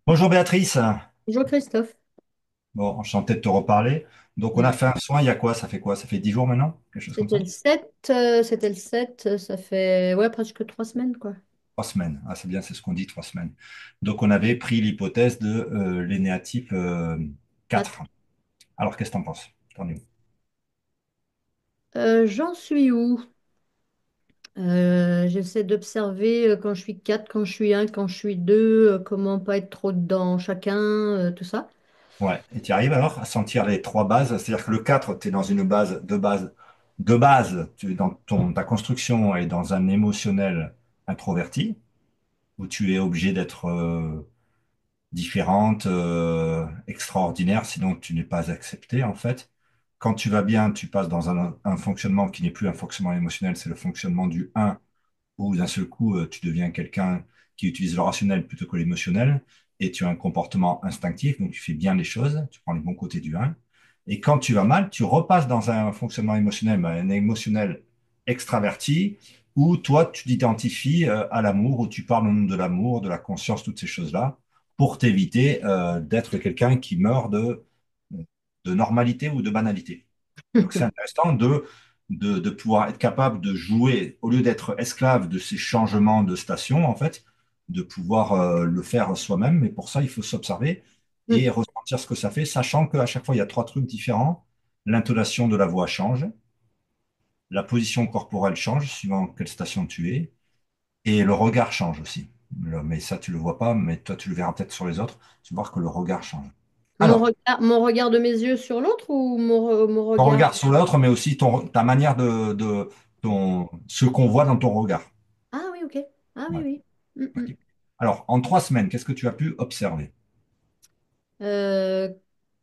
Bonjour Béatrice. Bonjour Christophe. Bon, enchanté de te reparler. Donc, on a Ouais. fait un soin, il y a quoi? Ça fait quoi? Ça fait 10 jours maintenant? Quelque chose comme C'était ça? le 7, ça fait ouais, presque 3 semaines quoi. 3 semaines. Ah, c'est bien, c'est ce qu'on dit, 3 semaines. Donc, on avait pris l'hypothèse de l'énéatype 4. 4. Alors, qu'est-ce que t'en penses? T'en es où? J'en suis où? J'essaie d'observer quand je suis 4, quand je suis un, quand je suis 2, comment pas être trop dans chacun, tout ça. Ouais. Et tu arrives alors à sentir les trois bases? C'est-à-dire que le 4, tu es dans une base, de base, tu es dans ta construction et dans un émotionnel introverti, où tu es obligé d'être différente, extraordinaire, sinon tu n'es pas accepté en fait. Quand tu vas bien, tu passes dans un fonctionnement qui n'est plus un fonctionnement émotionnel, c'est le fonctionnement du un, où d'un seul coup, tu deviens quelqu'un qui utilise le rationnel plutôt que l'émotionnel, et tu as un comportement instinctif, donc tu fais bien les choses, tu prends les bons côtés du un. Et quand tu vas mal, tu repasses dans un fonctionnement émotionnel, mais un émotionnel extraverti, où toi, tu t'identifies à l'amour, où tu parles au nom de l'amour, de la conscience, toutes ces choses-là, pour t'éviter d'être quelqu'un qui meurt de normalité ou de banalité. Donc c'est intéressant de pouvoir être capable de jouer, au lieu d'être esclave de ces changements de station, en fait, de pouvoir le faire soi-même. Mais pour ça, il faut s'observer et Mm. ressentir ce que ça fait, sachant qu'à chaque fois, il y a trois trucs différents. L'intonation de la voix change, la position corporelle change, suivant quelle station tu es, et le regard change aussi. Mais ça, tu le vois pas, mais toi, tu le verras peut-être sur les autres. Tu vas voir que le regard change. Alors, Mon regard de mes yeux sur l'autre ou mon ton regard? regard sur l'autre, mais aussi ta manière ce qu'on voit dans ton regard. Ah oui, ok. Ah oui, Ouais. oui. Mm, mm. Ok. Alors, en 3 semaines, qu'est-ce que tu as pu observer? Euh,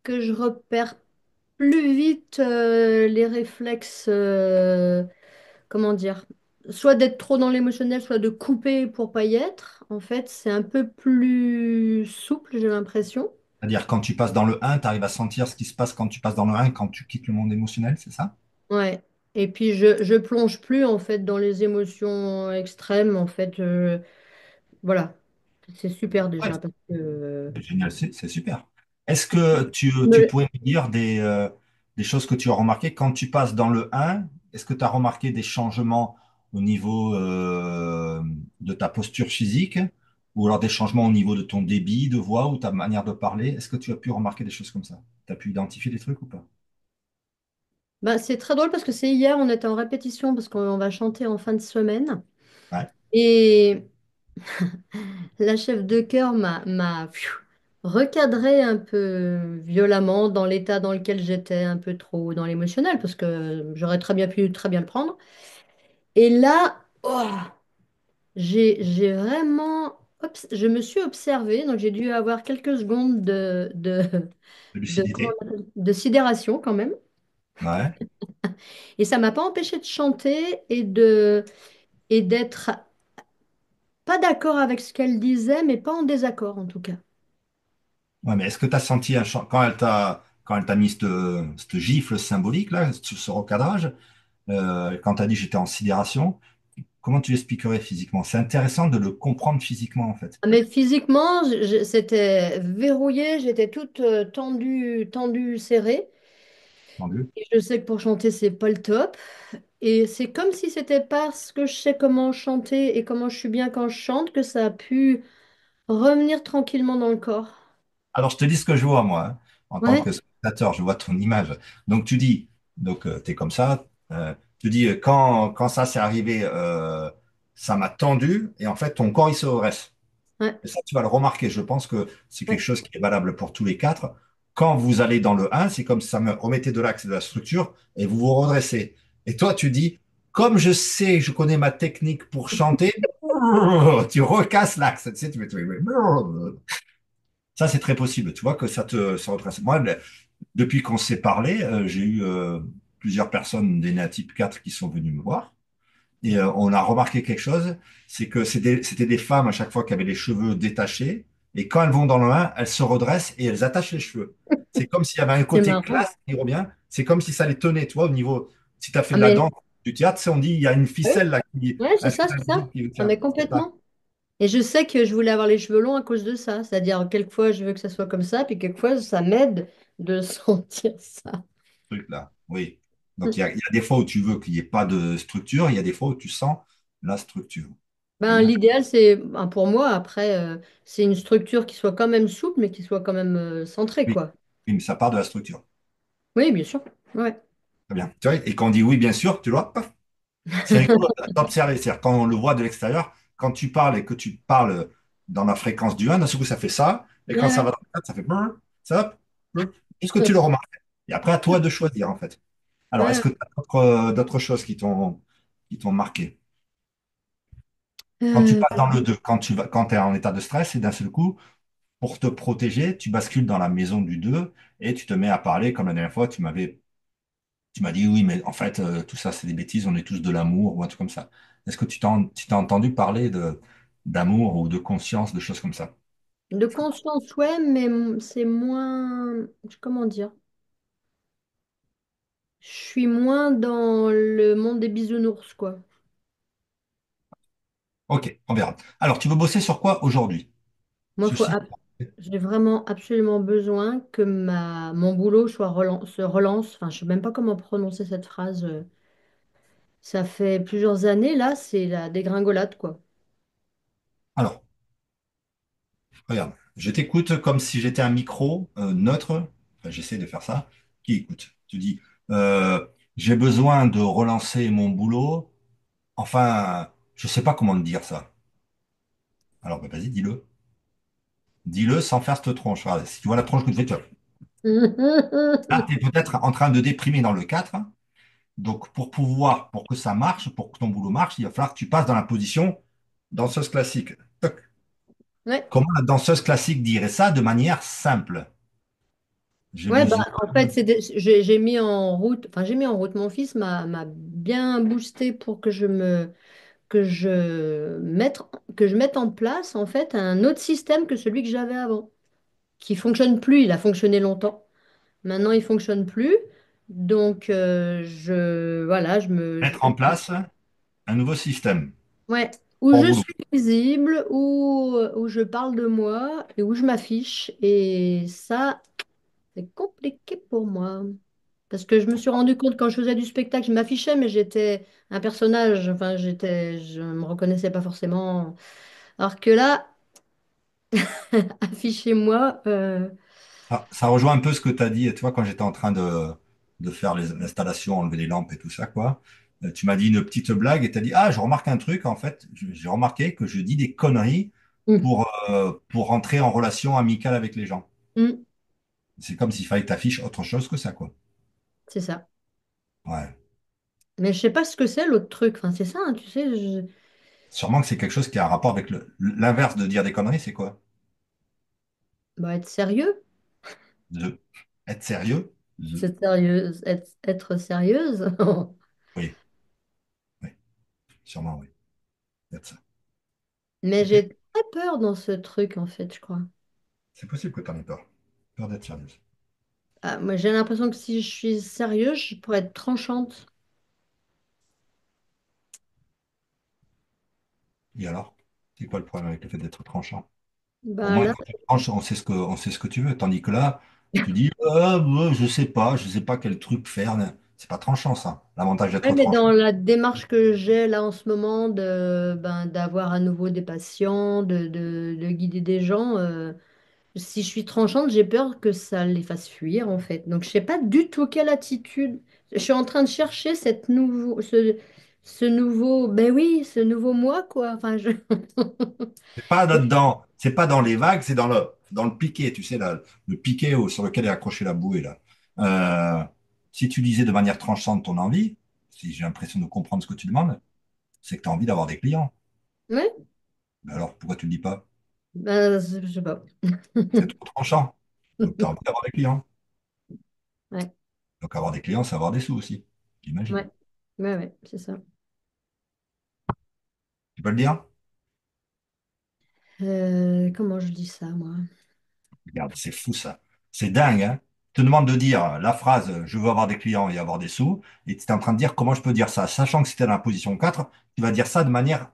que je repère plus vite les réflexes, comment dire, soit d'être trop dans l'émotionnel, soit de couper pour pas y être. En fait, c'est un peu plus souple, j'ai l'impression. C'est-à-dire, quand tu passes dans le un, tu arrives à sentir ce qui se passe quand tu passes dans le un, quand tu quittes le monde émotionnel, c'est ça? Ouais. Et puis je plonge plus en fait dans les émotions extrêmes. En fait, voilà, c'est super Ouais, déjà parce que c'est génial, c'est super. Est-ce que tu me- pourrais me dire des choses que tu as remarquées quand tu passes dans le un? Est-ce que tu as remarqué des changements au niveau de ta posture physique ou alors des changements au niveau de ton débit de voix ou ta manière de parler? Est-ce que tu as pu remarquer des choses comme ça? Tu as pu identifier des trucs ou pas? bah, c'est très drôle parce que c'est hier, on était en répétition parce qu'on va chanter en fin de semaine. Ouais. Et la chef de chœur m'a recadré un peu violemment dans l'état dans lequel j'étais, un peu trop dans l'émotionnel, parce que j'aurais très bien pu très bien le prendre. Et là, oh, j'ai vraiment, je me suis observée, donc j'ai dû avoir quelques secondes De comment lucidité? on appelle, de sidération quand même. Ouais. Et ça m'a pas empêché de chanter et d'être pas d'accord avec ce qu'elle disait, mais pas en désaccord en tout cas. Ouais, mais est-ce que tu as senti quand elle t'a mis cette gifle symbolique là, ce recadrage, quand tu as dit j'étais en sidération, comment tu l'expliquerais physiquement? C'est intéressant de le comprendre physiquement en fait. Mais physiquement, c'était verrouillé, j'étais toute tendue, tendue, serrée. Entendu. Et je sais que pour chanter, c'est pas le top. Et c'est comme si c'était parce que je sais comment chanter et comment je suis bien quand je chante que ça a pu revenir tranquillement dans le corps. Alors je te dis ce que je vois moi, hein. En tant Ouais, que spectateur, je vois ton image. Donc tu dis, donc tu es comme ça, tu dis quand ça s'est arrivé, ça m'a tendu et en fait ton corps il se redresse. ouais, Et ça, tu vas le remarquer. Je pense que c'est quelque ouais. chose qui est valable pour tous les quatre. Quand vous allez dans le un, c'est comme si ça me remettait de l'axe et de la structure et vous vous redressez. Et toi, tu dis, comme je sais, je connais ma technique pour chanter, tu recasses l'axe. Tu sais, ça, c'est très possible. Tu vois que ça redresse. Moi, depuis qu'on s'est parlé, j'ai eu plusieurs personnes des type 4 qui sont venues me voir. Et on a remarqué quelque chose, c'est que c'était des femmes à chaque fois qui avaient les cheveux détachés. Et quand elles vont dans le bain, elles se redressent et elles attachent les cheveux. C'est comme s'il y avait un C'est côté marrant. classe qui revient. C'est comme si ça les tenait, toi, au niveau. Si tu as fait Ah, de la mais danse, du théâtre, c'est on dit il y a une ouais, ficelle là qui. ouais, Un c'est fil ça, c'est ça. invisible qui vous Ah, tient. mais C'est ça. complètement. Et je sais que je voulais avoir les cheveux longs à cause de ça. C'est-à-dire, quelquefois, je veux que ça soit comme ça, puis quelquefois, ça m'aide de sentir ça. Truc-là. Oui. Donc, il y a des fois où tu veux qu'il n'y ait pas de structure, il y a des fois où tu sens la structure. Très Ben, bien. l'idéal, c'est, ben, pour moi, après, c'est une structure qui soit quand même souple, mais qui soit quand même centrée, Oui. quoi. Oui, mais ça part de la structure. Oui, bien sûr. Ouais. Très bien. Tu vois, et quand on dit oui, bien sûr, tu vois, paf, c'est rigolo d'observer. C'est-à-dire, quand on le voit de l'extérieur, quand tu parles et que tu parles dans la fréquence du un, d'un seul coup, ça fait ça. Et quand ça Ouais, va dans le 4, ça fait brr, ça, hop, brr. Est-ce que tu le remarques? Et après, à toi de choisir, en fait. Alors, est-ce ouais. que tu as d'autres choses qui t'ont marqué? Quand tu Euh, passes dans le 2, quand tu es en état de stress, et d'un seul coup, pour te protéger, tu bascules dans la maison du 2 et tu te mets à parler comme la dernière fois, tu m'as dit oui, mais en fait, tout ça, c'est des bêtises, on est tous de l'amour ou un truc comme ça. Est-ce que tu t'es entendu parler d'amour ou de conscience, de choses comme ça? de conscience, ouais, mais c'est moins, comment dire? Je suis moins dans le monde des bisounours, quoi. Ok, on verra. Alors, tu veux bosser sur quoi aujourd'hui? Moi, Ceci. j'ai vraiment absolument besoin que mon boulot se relance. Enfin, je sais même pas comment prononcer cette phrase. Ça fait plusieurs années, là, c'est la dégringolade, quoi. Alors, regarde, je t'écoute comme si j'étais un micro neutre. Enfin, j'essaie de faire ça. Qui écoute? Tu dis, j'ai besoin de relancer mon boulot. Enfin, je sais pas comment te dire ça. Alors, bah, vas-y, dis-le. Dis-le sans faire cette tronche. Regarde, si tu vois la tronche que tu fais, là, tu es peut-être en train de déprimer dans le 4. Donc, pour que ça marche, pour que ton boulot marche, il va falloir que tu passes dans la position danseuse classique. Toc. Ouais. Comment la danseuse classique dirait ça de manière simple? J'ai Ouais, bah, besoin. en fait, j'ai mis en route, enfin, j'ai mis en route, mon fils m'a bien boosté pour que que je mette en place, en fait, un autre système que celui que j'avais avant, qui fonctionne plus. Il a fonctionné longtemps. Maintenant, il fonctionne plus. Donc, voilà, Mettre en place un nouveau système ouais, où pour je boulot. suis visible, où je parle de moi et où je m'affiche. Et ça, c'est compliqué pour moi. Parce que je me suis rendu compte quand je faisais du spectacle, je m'affichais, mais j'étais un personnage. Enfin, je me reconnaissais pas forcément. Alors que là, affichez-moi. Ah, ça rejoint un peu ce que tu as dit, tu vois, quand j'étais en train de faire l'installation, enlever les lampes et tout ça, quoi. Tu m'as dit une petite blague et tu as dit, ah, je remarque un truc, en fait, j'ai remarqué que je dis des conneries Hum, pour rentrer en relation amicale avec les gens. hum, C'est comme s'il fallait que tu affiches autre chose que ça, quoi. c'est ça. Ouais. Mais je sais pas ce que c'est l'autre truc. Enfin, c'est ça, hein, tu sais. Sûrement que c'est quelque chose qui a un rapport avec l'inverse de dire des conneries, c'est quoi? Bah, être sérieux. De être sérieux? C'est sérieuse. Être sérieuse. Oui, oui, sûrement, oui. Il y a de ça. Mais Ok. j'ai très peur dans ce truc, en fait, je crois. C'est possible que tu en aies peur. Peur d'être sérieuse. Ah, moi, j'ai l'impression que si je suis sérieuse, je pourrais être tranchante. Et alors? C'est quoi le problème avec le fait d'être tranchant? Au Ben moins, là, quand tu tranches, on sait ce que tu veux. Tandis que là, tu dis, je sais pas quel truc faire. C'est pas tranchant, ça. L'avantage ouais, d'être mais tranchant. dans la démarche que j'ai là en ce moment d'avoir à nouveau des patients, de guider des gens, si je suis tranchante, j'ai peur que ça les fasse fuir en fait. Donc je sais pas du tout quelle attitude. Je suis en train de chercher ce nouveau, ben oui, ce nouveau moi quoi. Enfin, C'est pas là-dedans, c'est pas dans les vagues, c'est dans le piquet, tu sais, là, le piquet sur lequel est accrochée la bouée, là. Si tu disais de manière tranchante ton envie, si j'ai l'impression de comprendre ce que tu demandes, c'est que tu as envie d'avoir des clients. ouais, Mais alors, pourquoi tu ne le dis pas? ben, je sais pas. C'est trop tranchant. Donc, tu as envie d'avoir des clients. Ouais, Donc, avoir des clients, c'est avoir des sous aussi, j'imagine. ouais, ouais, ouais, c'est ça. Tu peux le dire? Comment je dis ça, moi? Regarde, c'est fou ça. C'est dingue, hein? Je te demande de dire la phrase je veux avoir des clients et avoir des sous, et tu es en train de dire comment je peux dire ça. Sachant que si tu es dans la position 4, tu vas dire ça de manière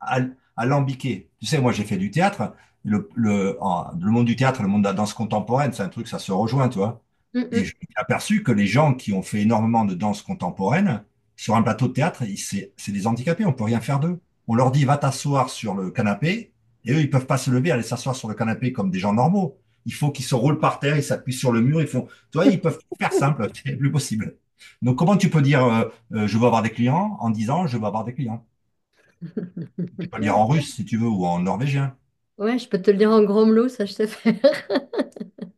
alambiqué. Tu sais, moi, j'ai fait du théâtre. Le monde du théâtre, le monde de la danse contemporaine, c'est un truc, ça se rejoint, tu vois. Mm, Et mm. je me suis aperçu que les gens qui ont fait énormément de danse contemporaine, sur un plateau de théâtre, c'est des handicapés, on peut rien faire d'eux. On leur dit, va t'asseoir sur le canapé, et eux, ils peuvent pas se lever, aller s'asseoir sur le canapé comme des gens normaux. Il faut qu'ils se roulent par terre, ils s'appuient sur le mur, ils font, tu vois, ils peuvent tout faire simple, c'est plus possible. Donc, comment tu peux dire, je veux avoir des clients en disant, je veux avoir des clients? Tu peux le dire en russe, si tu veux, ou en norvégien. Ouais, je peux te le dire en gromelot, ça je sais faire.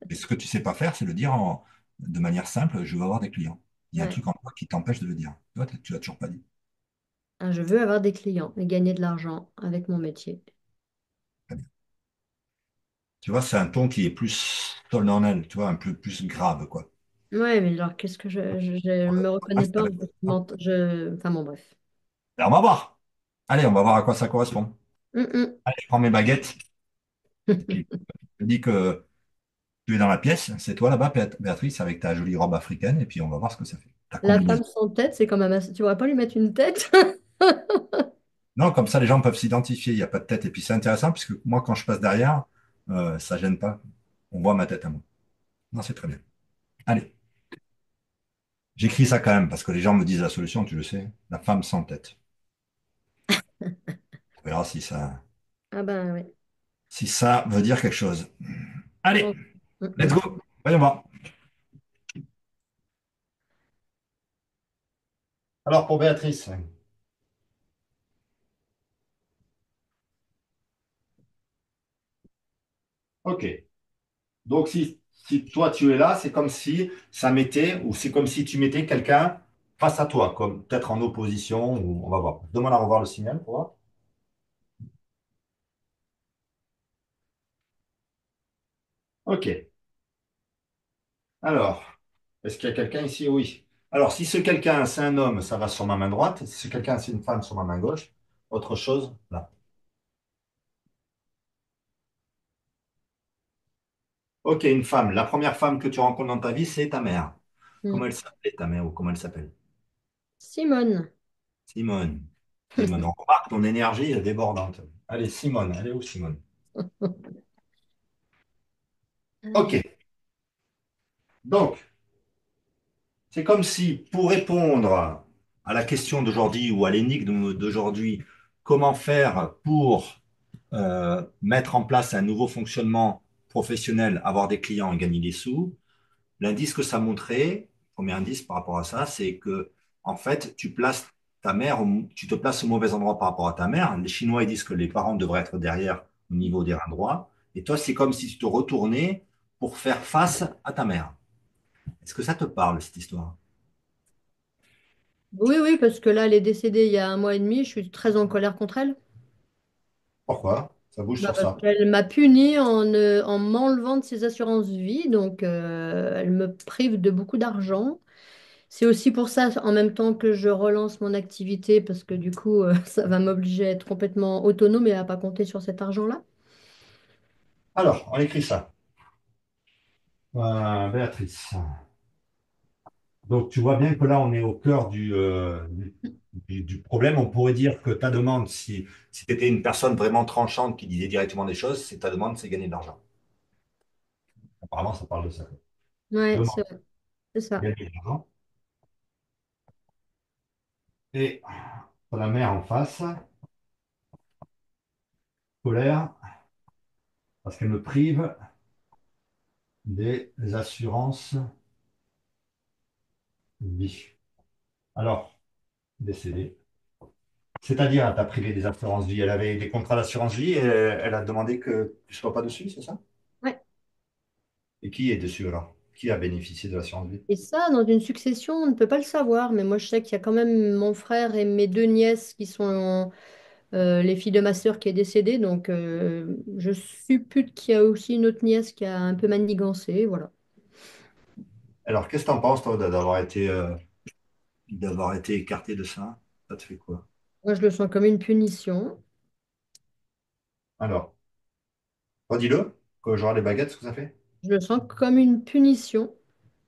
Et ce que tu sais pas faire, c'est le dire de manière simple, je veux avoir des clients. Il y a un Ouais. truc en toi qui t'empêche de le dire. Tu vois, tu l'as toujours pas dit. Ah, je veux avoir des clients et gagner de l'argent avec mon métier. Très bien. Tu vois, c'est un ton qui est plus solennel, tu vois, un peu plus grave, quoi. Ouais, mais alors qu'est-ce que je me reconnais pas en fait. Enfin bon, bref. Ben, on va voir. Allez, on va voir à quoi ça correspond. Mm, Allez, je prends mes baguettes et mm. puis je dis que tu es dans la pièce. C'est toi là-bas, Béatrice, avec ta jolie robe africaine, et puis on va voir ce que ça fait. Ta La combinaison. femme sans tête, c'est quand même assez... Tu pourrais pas lui mettre une tête? Non, comme ça, les gens peuvent s'identifier. Il n'y a pas de tête. Et puis c'est intéressant, puisque moi, quand je passe derrière, ça gêne pas. On voit ma tête à moi. Non, c'est très bien. Allez. J'écris ça quand même parce que les gens me disent la solution, tu le sais, la femme sans tête. On verra Ah ben oui. si ça veut dire quelque chose. Allez, Donc, mm, let's mm. go. Voyons voir. Alors pour Béatrice. Ok. Donc si toi tu es là, c'est comme si ça mettait, ou c'est comme si tu mettais quelqu'un face à toi, comme peut-être en opposition, ou on va voir. Je demande à revoir le signal pour voir. Ok. Alors, est-ce qu'il y a quelqu'un ici? Oui. Alors, si ce quelqu'un, c'est un homme, ça va sur ma main droite. Si ce quelqu'un, c'est une femme, sur ma main gauche. Autre chose, là. Ok, une femme. La première femme que tu rencontres dans ta vie, c'est ta mère. Comment Mm. elle s'appelle, ta mère, ou comment elle s'appelle? Simone. Simone. Simone, on remarque ton énergie est débordante. Allez, Simone. Elle est où, Simone? Ok. Donc, c'est comme si, pour répondre à la question d'aujourd'hui ou à l'énigme d'aujourd'hui, comment faire pour mettre en place un nouveau fonctionnement professionnel, avoir des clients et gagner des sous, l'indice que ça montrait, premier indice par rapport à ça, c'est que, en fait, tu places ta mère, tu te places au mauvais endroit par rapport à ta mère. Les Chinois, ils disent que les parents devraient être derrière au niveau des reins droits. Et toi, c'est comme si tu te retournais pour faire face à ta mère. Est-ce que ça te parle, cette histoire? Oui, oui, parce que là, elle est décédée il y a un mois et demi. Je suis très en colère contre elle. Pourquoi? Ça bouge Bah, sur parce ça. qu'elle m'a punie en m'enlevant de ses assurances vie. Donc, elle me prive de beaucoup d'argent. C'est aussi pour ça, en même temps, que je relance mon activité, parce que du coup, ça va m'obliger à être complètement autonome et à pas compter sur cet argent-là. Alors, on écrit ça. Béatrice. Donc, tu vois bien que là, on est au cœur du problème. On pourrait dire que ta demande, si tu étais une personne vraiment tranchante qui disait directement des choses, c'est ta demande, c'est gagner de l'argent. Apparemment, ça parle de ça. Ouais, Demande, c'est vrai, c'est ça. gagner de l'argent. Et la mère en face, colère, parce qu'elle me prive des assurances vie. Alors, décédée. C'est-à-dire, elle t'a privé des assurances vie. Elle avait des contrats d'assurance vie et elle a demandé que tu ne sois pas dessus, c'est ça? Ouais. Et qui est dessus alors? Qui a bénéficié de l'assurance vie? Et ça, dans une succession, on ne peut pas le savoir. Mais moi, je sais qu'il y a quand même mon frère et mes deux nièces qui sont les filles de ma sœur qui est décédée. Donc, je suppute qu'il y a aussi une autre nièce qui a un peu manigancé. Voilà. Alors, qu'est-ce que tu en penses, toi, d'avoir été écarté de ça? Ça te fait quoi? Moi, je le sens comme une punition. Alors, redis-le, quand j'aurai les baguettes, ce que ça fait? Je le sens comme une punition.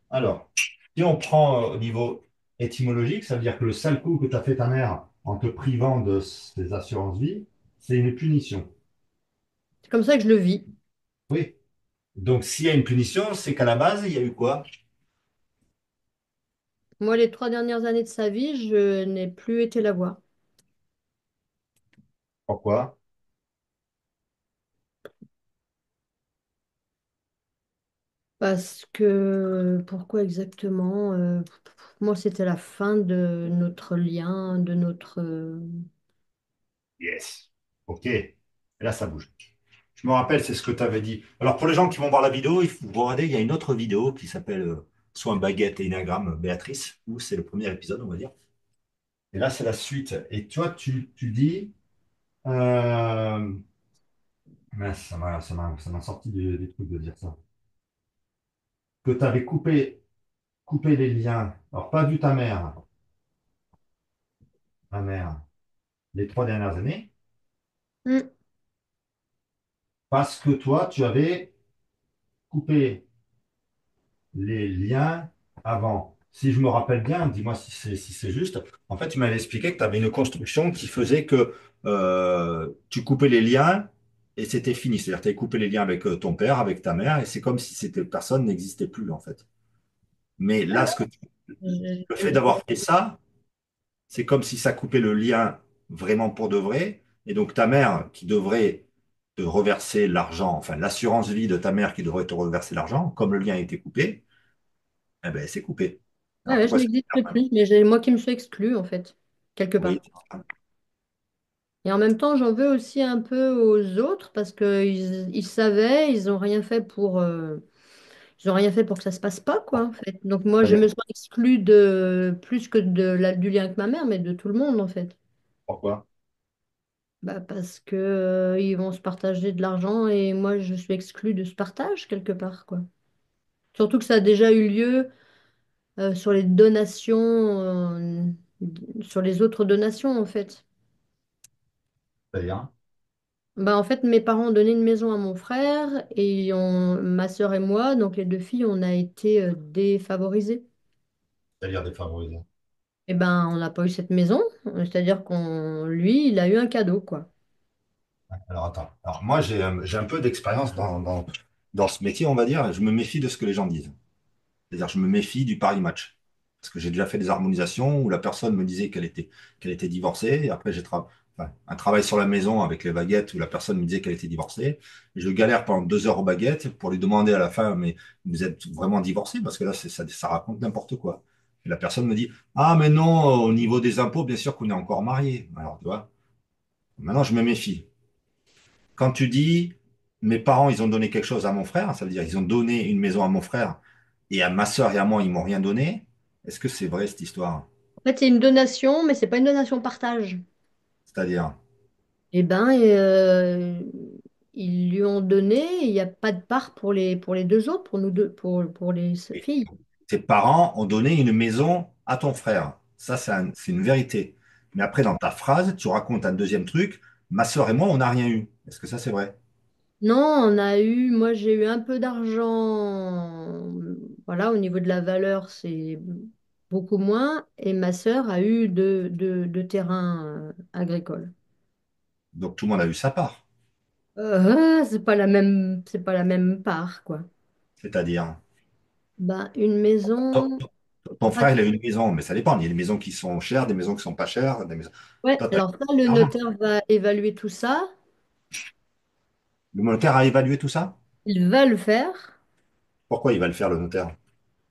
Alors, si on prend au niveau étymologique, ça veut dire que le sale coup que t'a fait ta mère en te privant de ses assurances vie, C'est une punition. C'est comme ça que je le vis. Oui. Donc, s'il y a une punition, c'est qu'à la base, il y a eu quoi? Moi, les 3 dernières années de sa vie, je n'ai plus été la voir. Pourquoi? Parce que, pourquoi exactement? Moi, c'était la fin de notre lien, de notre... Yes. OK. Et là, ça bouge. Je me rappelle, c'est ce que tu avais dit. Alors, pour les gens qui vont voir la vidéo, il faut vous regarder, il y a une autre vidéo qui s'appelle Soit un baguette et Inagramme Béatrice, où c'est le premier épisode, on va dire. Et là, c'est la suite. Et toi, tu dis, euh, mince, ça m'a sorti des trucs de dire ça, que tu avais coupé les liens. Alors, pas vu ta mère, les 3 dernières années, Hmm. parce que toi, tu avais coupé les liens avant. Si je me rappelle bien, dis-moi si c'est juste. En fait, tu m'avais expliqué que tu avais une construction qui faisait que tu coupais les liens et c'était fini. C'est-à-dire que tu avais coupé les liens avec ton père, avec ta mère, et c'est comme si cette personne n'existait plus, en fait. Mais Ah là, ouais, le fait d'avoir fait ça, c'est comme si ça coupait le lien vraiment pour de vrai. Et donc, ta mère qui devrait te reverser l'argent, enfin, l'assurance vie de ta mère qui devrait te reverser l'argent, comme le lien a été coupé, eh ben, c'est coupé. ah Alors ouais, je pourquoi est-ce que n'existe ça plus, mais j'ai moi qui me suis exclue, en fait, quelque Oui, part. Et en même temps, j'en veux aussi un peu aux autres parce ils savaient, ils n'ont rien fait pour, ils ont rien fait pour que ça se passe pas, quoi, en fait. Donc moi, je me c'est-à-dire, sens exclue de plus que du lien avec ma mère, mais de tout le monde, en fait. pourquoi? Bah, parce que, ils vont se partager de l'argent et moi, je suis exclue de ce partage, quelque part, quoi. Surtout que ça a déjà eu lieu sur les donations, sur les autres donations, en fait. C'est-à-dire, Bah, en fait, mes parents ont donné une maison à mon frère et ma sœur et moi, donc les deux filles, on a été défavorisées. c'est-à-dire défavorisé. Et ben, on n'a pas eu cette maison, c'est-à-dire lui, il a eu un cadeau, quoi. Alors attends. Alors moi, j'ai un peu d'expérience dans ce métier, on va dire. Je me méfie de ce que les gens disent. C'est-à-dire, je me méfie du pari match. Parce que j'ai déjà fait des harmonisations où la personne me disait qu'elle était divorcée. Et après, enfin, un travail sur la maison avec les baguettes où la personne me disait qu'elle était divorcée. Et je galère pendant 2 heures aux baguettes pour lui demander à la fin, mais vous êtes vraiment divorcé? Parce que là, ça raconte n'importe quoi. Et la personne me dit, ah, mais non, au niveau des impôts, bien sûr qu'on est encore mariés. Alors, tu vois, maintenant, je me méfie. Quand tu dis, mes parents, ils ont donné quelque chose à mon frère, ça veut dire ils ont donné une maison à mon frère et à ma sœur et à moi, ils m'ont rien donné. Est-ce que c'est vrai cette histoire? En fait, c'est une donation, mais c'est pas une donation partage. C'est-à-dire, Eh ben, ils lui ont donné, il n'y a pas de part pour les deux autres, pour nous deux, pour les oui, filles. tes parents ont donné une maison à ton frère. Ça, c'est une vérité. Mais après, dans ta phrase, tu racontes un deuxième truc. Ma sœur et moi, on n'a rien eu. Est-ce que ça, c'est vrai? Non, moi j'ai eu un peu d'argent, voilà, au niveau de la valeur, c'est beaucoup moins, et ma sœur a eu de terrains agricoles. Donc, tout le monde a eu sa part. C'est pas la même part, quoi. C'est-à-dire, Ben, une ton, maison. ton Ah, frère, il a une maison, mais ça dépend. Il y a des maisons qui sont chères, des maisons qui sont pas chères, des maisons. ouais, Toi, tu as alors ça, le l'argent. notaire va évaluer tout ça. Le notaire a évalué tout ça? Il va le faire. Pourquoi il va le faire, le notaire?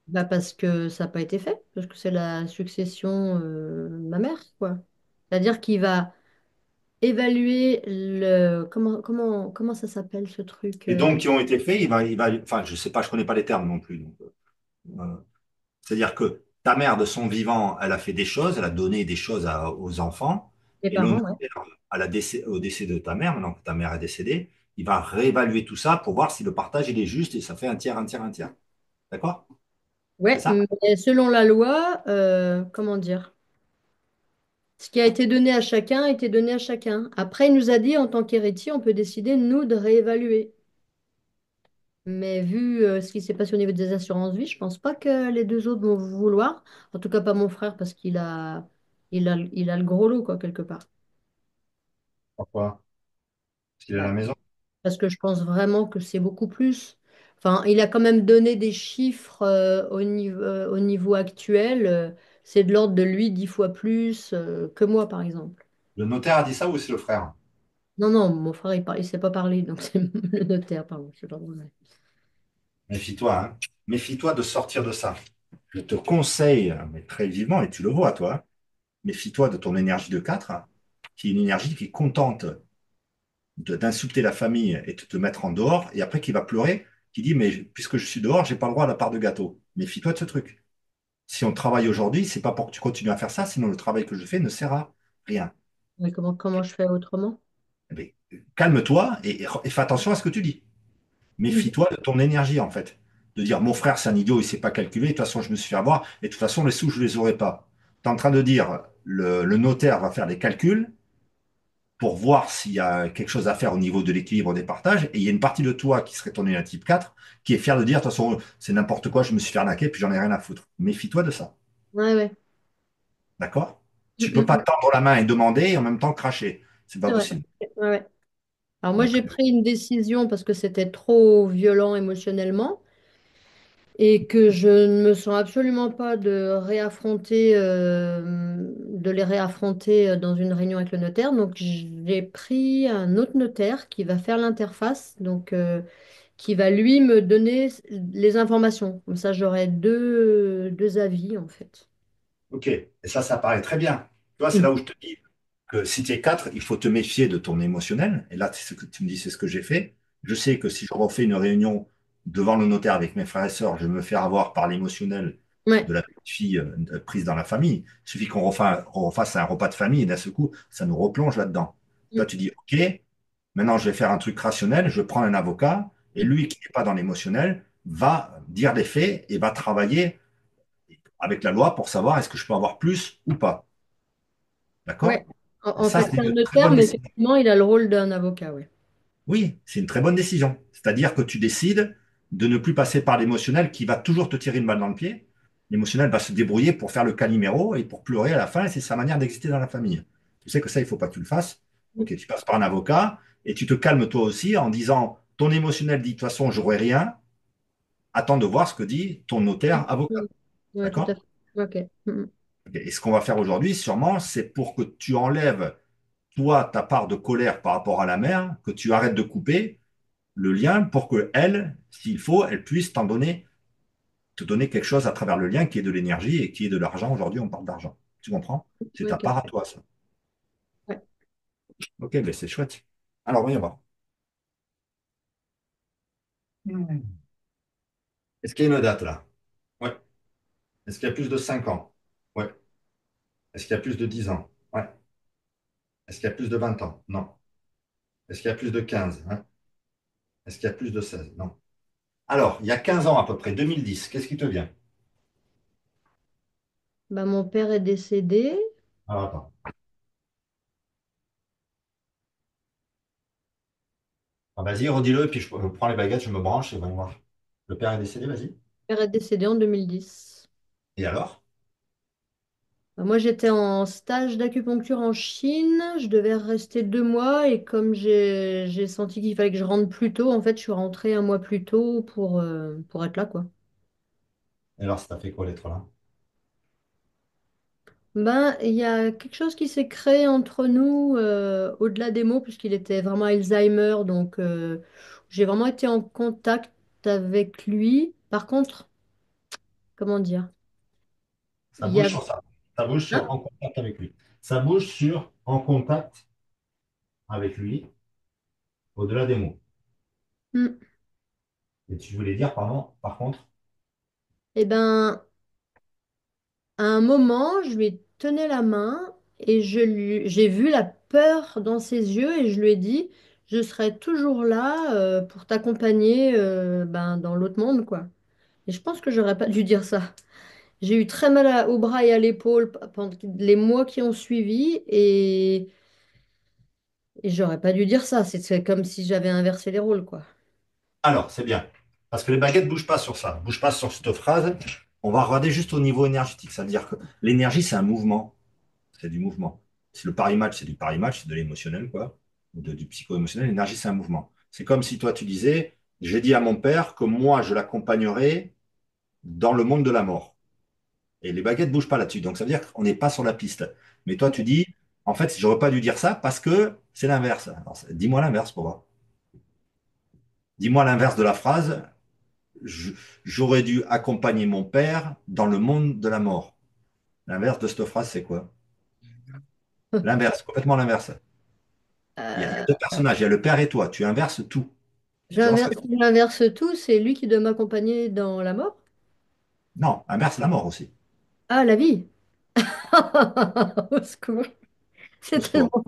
Bah parce que ça n'a pas été fait, parce que c'est la succession de ma mère, quoi. C'est-à-dire qu'il va évaluer comment ça s'appelle ce truc Les dons qui ont été faits, enfin, je sais pas, je connais pas les termes non plus. Donc, c'est-à-dire que ta mère, de son vivant, elle a fait des choses, elle a donné des choses aux enfants, des et le parents, ouais. notaire, au décès de ta mère, maintenant que ta mère est décédée, il va réévaluer tout ça pour voir si le partage il est juste et ça fait un tiers, un tiers, un tiers. D'accord? C'est Ouais, ça? mais selon la loi, comment dire, ce qui a été donné à chacun a été donné à chacun. Après, il nous a dit, en tant qu'héritier, on peut décider, nous, de réévaluer. Mais vu ce qui s'est passé au niveau des assurances vie, je pense pas que les deux autres vont vouloir. En tout cas, pas mon frère, parce il a le gros lot, quoi, quelque part. Pourquoi? S'il est à la maison. Parce que je pense vraiment que c'est beaucoup plus. Enfin, il a quand même donné des chiffres au niveau actuel. C'est de l'ordre de lui 10 fois plus que moi, par exemple. Le notaire a dit ça ou c'est le frère? Non, non, mon frère, il sait pas parler, donc c'est le notaire, pardon. Je sais pas pourquoi. Méfie-toi, hein. Méfie-toi de sortir de ça. Je te conseille, mais très vivement, et tu le vois, toi, méfie-toi de ton énergie de 4, hein, qui est une énergie qui est contente d'insulter la famille et de te mettre en dehors, et après qui va pleurer, qui dit, mais puisque je suis dehors, j'ai pas le droit à la part de gâteau. Méfie-toi de ce truc. Si on travaille aujourd'hui, c'est pas pour que tu continues à faire ça, sinon le travail que je fais ne sert à rien. Mais comment je fais autrement? Eh bien, calme-toi et fais attention à ce que tu dis. Mhm. Méfie-toi de ton énergie, en fait. De dire, mon frère, c'est un idiot, il ne sait pas calculer, de toute façon, je me suis fait avoir, et de toute façon, les sous, je ne les aurai pas. Tu es en train de dire, le notaire va faire des calculs pour voir s'il y a quelque chose à faire au niveau de l'équilibre des partages, et il y a une partie de toi qui serait ton énergie type 4, qui est fier de dire, de toute façon, c'est n'importe quoi, je me suis fait arnaquer, puis j'en ai rien à foutre. Méfie-toi de ça, Ouais, ouais. d'accord? Tu peux Mhm, pas mhm. tendre la main et demander, et en même temps cracher. C'est pas C'est vrai. possible. Ouais, ouais. Alors moi, Donc, j'ai pris une décision parce que c'était trop violent émotionnellement. Et que je ne me sens absolument pas de les réaffronter dans une réunion avec le notaire. Donc, j'ai pris un autre notaire qui va faire l'interface, donc qui va lui me donner les informations. Comme ça, j'aurai deux avis en fait. ok, et ça paraît très bien. Tu vois, c'est là Mm. où je te dis que si tu es 4, il faut te méfier de ton émotionnel. Et là, c'est ce que tu me dis, c'est ce que j'ai fait. Je sais que si je refais une réunion devant le notaire avec mes frères et sœurs, je vais me faire avoir par l'émotionnel Ouais. de la petite fille prise dans la famille. Il suffit qu'on refasse un repas de famille et d'un seul coup, ça nous replonge là-dedans. Toi, Mm. tu dis, OK, maintenant je vais faire un truc rationnel, je prends un avocat et lui qui n'est pas dans l'émotionnel va dire des faits et va travailler avec la loi pour savoir est-ce que je peux avoir plus ou pas. Ouais. D'accord? Et En ça, fait, c'est c'est un une très notaire, bonne mais décision. effectivement, il a le rôle d'un avocat, ouais. Oui, c'est une très bonne décision. C'est-à-dire que tu décides de ne plus passer par l'émotionnel qui va toujours te tirer une balle dans le pied. L'émotionnel va se débrouiller pour faire le caliméro et pour pleurer à la fin, et c'est sa manière d'exister dans la famille. Tu sais que ça, il ne faut pas que tu le fasses. Mm. Ok, tu passes par un avocat et tu te calmes toi aussi en disant ton émotionnel dit de toute façon, j'aurai rien. Attends de voir ce que dit ton notaire avocat. Mm. Ouais, tout à D'accord? fait. Ok. Mm. Ok. Et ce qu'on va faire aujourd'hui, sûrement, c'est pour que tu enlèves toi, ta part de colère par rapport à la mère, que tu arrêtes de couper le lien pour que elle, s'il faut, elle puisse te donner quelque chose à travers le lien qui est de l'énergie et qui est de l'argent. Aujourd'hui, on parle d'argent. Tu comprends? C'est ta Ok. part à toi, ça. Ouais. Ok, ben c'est chouette. Alors, voyons voir. Est-ce qu'il y a une date là? Ouais. Est-ce qu'il y a plus de 5 ans? Ouais. Est-ce qu'il y a plus de 10 ans? Ouais. Est-ce qu'il y a plus de 20 ans? Non. Est-ce qu'il y a plus de 15? Hein? Est-ce qu'il y a plus de 16? Non. Alors, il y a 15 ans à peu près, 2010, qu'est-ce qui te vient? Bah, mon père est décédé. Alors, attends. Ah, vas-y, redis-le, et puis je prends les baguettes, je me branche et voyons voir. Le père est décédé, vas-y. Mon père est décédé en 2010. Et alors? Bah, moi, j'étais en stage d'acupuncture en Chine. Je devais rester 2 mois et comme j'ai senti qu'il fallait que je rentre plus tôt, en fait, je suis rentrée un mois plus tôt pour être là, quoi. Et alors, ça t'a fait quoi l'être là? Ben, il y a quelque chose qui s'est créé entre nous au-delà des mots, puisqu'il était vraiment Alzheimer, donc j'ai vraiment été en contact avec lui. Par contre, comment dire? Ça Il y bouge a... sur ça. Ça bouge sur Hein. en contact avec lui. Ça bouge sur en contact avec lui, au-delà des mots. Hmm. Et tu voulais dire, pardon, par contre, Eh ben, à un moment, je lui tenais la main et j'ai vu la peur dans ses yeux et je lui ai dit, je serai toujours là pour t'accompagner ben, dans l'autre monde, quoi. Et je pense que j'aurais pas dû dire ça. J'ai eu très mal au bras et à l'épaule pendant les mois qui ont suivi et j'aurais pas dû dire ça. C'est comme si j'avais inversé les rôles, quoi. alors, c'est bien. Parce que les baguettes ne bougent pas sur ça, ne bougent pas sur cette phrase. On va regarder juste au niveau énergétique. Ça veut dire que l'énergie, c'est un mouvement. C'est du mouvement. Si le pari match, c'est du pari match, c'est de l'émotionnel, quoi. du psycho-émotionnel, l'énergie, c'est un mouvement. C'est comme si toi, tu disais, j'ai dit à mon père que moi, je l'accompagnerai dans le monde de la mort. Et les baguettes bougent pas là-dessus. Donc ça veut dire qu'on n'est pas sur la piste. Mais toi, tu dis, en fait, j'aurais pas dû dire ça parce que c'est l'inverse. Alors, dis-moi l'inverse pour voir. Dis-moi l'inverse de la phrase. Je- J'aurais dû accompagner mon père dans le monde de la mort. L'inverse de cette phrase, c'est quoi? L'inverse, complètement l'inverse. Il y a Euh, deux personnages, il y a le père et toi. Tu inverses tout. Tu vois ce que... si j'inverse tout, c'est lui qui doit m'accompagner dans la mort? Non, inverse la mort aussi. Ah, la vie. Au secours. C'est Au secours. tellement...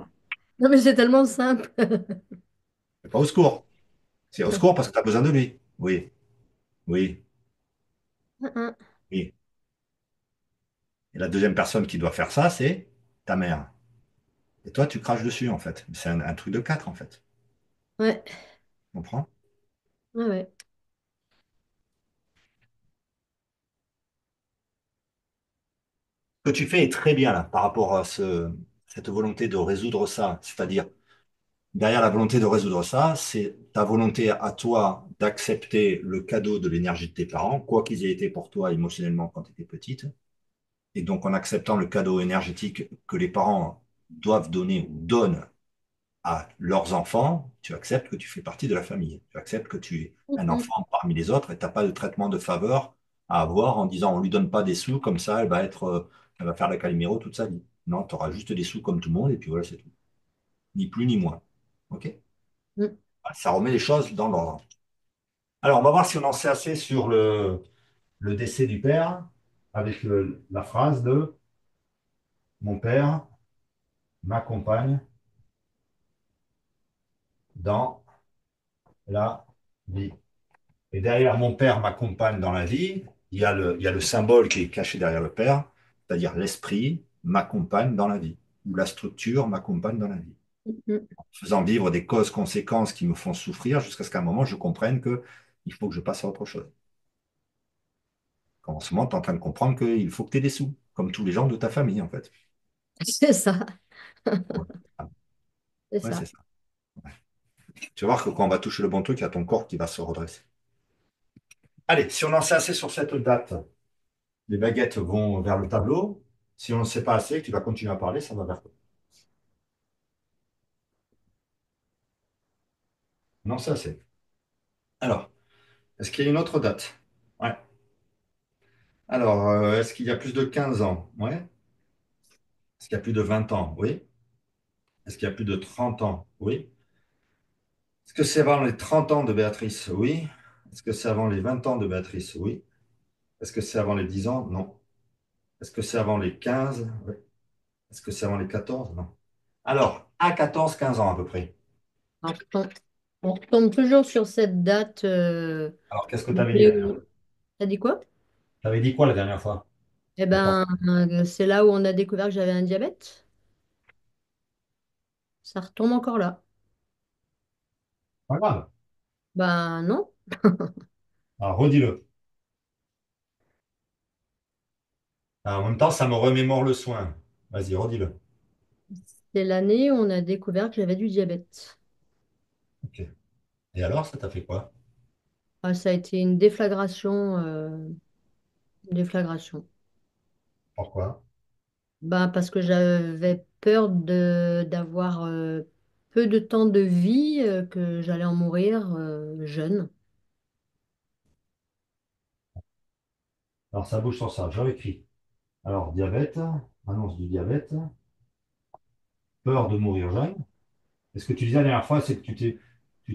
Non, mais c'est tellement simple. C'est pas au secours. C'est au secours parce que tu as besoin de lui. Oui, oui, oui. Et la deuxième personne qui doit faire ça, c'est ta mère. Et toi, tu craches dessus, en fait. C'est un truc de quatre, en fait. Ouais, Tu comprends? ouais, ouais. Ce que tu fais est très bien, là, par rapport à cette volonté de résoudre ça. C'est-à-dire, derrière la volonté de résoudre ça, c'est ta volonté à toi d'accepter le cadeau de l'énergie de tes parents, quoi qu'ils aient été pour toi émotionnellement quand tu étais petite. Et donc, en acceptant le cadeau énergétique que les parents doivent donner ou donnent à leurs enfants, tu acceptes que tu fais partie de la famille. Tu acceptes que tu es un Mhm. enfant parmi les autres et tu n'as pas de traitement de faveur à avoir en disant on lui donne pas des sous, comme ça elle va faire la Calimero toute sa vie. Non, tu auras juste des sous comme tout le monde et puis voilà, c'est tout. Ni plus ni moins. OK? Mhm. Ça remet les choses dans l'ordre. Alors, on va voir si on en sait assez sur le décès du père avec la phrase de mon père m'accompagne dans la vie. Et derrière mon père m'accompagne dans la vie, il y a le symbole qui est caché derrière le père, c'est-à-dire l'esprit m'accompagne dans la vie, ou la structure m'accompagne dans la vie, Mhm. faisant vivre des causes-conséquences qui me font souffrir jusqu'à ce qu'à un moment je comprenne que il faut que je passe à autre chose. En ce moment, tu es en train de comprendre qu'il faut que tu aies des sous, comme tous les gens de ta famille, en fait. C'est ça, Ouais, c'est ouais, ça. c'est ça. Tu vas voir que quand on va toucher le bon truc, il y a ton corps qui va se redresser. Allez, si on en sait assez sur cette date, les baguettes vont vers le tableau. Si on ne sait pas assez, tu vas continuer à parler, ça va vers toi. Non, ça c'est. Alors, est-ce qu'il y a une autre date? Ouais. Alors, est-ce qu'il y a plus de 15 ans? Ouais. Est-ce qu'il y a plus de 20 ans? Oui. Est-ce qu'il y a plus de 30 ans? Oui. Est-ce que c'est avant les 30 ans de Béatrice? Oui. Est-ce que c'est avant les 20 ans de Béatrice? Oui. Est-ce que c'est avant les 10 ans? Non. Est-ce que c'est avant les 15? Oui. Est-ce que c'est avant les 14? Non. Alors, à 14, 15 ans à peu près. Alors, on retombe toujours sur cette date. Alors, qu'est-ce que tu avais dit la dernière fois? T'as dit quoi? Tu avais dit quoi la dernière fois? Eh Il y a pas... ben, c'est là où on a découvert que j'avais un diabète. Ça retombe encore là. Pas grave. Ben non, Alors, redis-le. En même temps, ça me remémore le soin. Vas-y, redis-le. c'est l'année où on a découvert que j'avais du diabète. Ok. Et alors, ça t'a fait quoi? Ah, ça a été une déflagration, déflagration. Pourquoi? Ben, parce que j'avais peur d'avoir peu de temps de vie, que j'allais en mourir jeune. Alors, ça bouge sur ça. J'aurais écrit. Alors, diabète, annonce du diabète, peur de mourir jeune. Et ce que tu disais la dernière fois, c'est que tu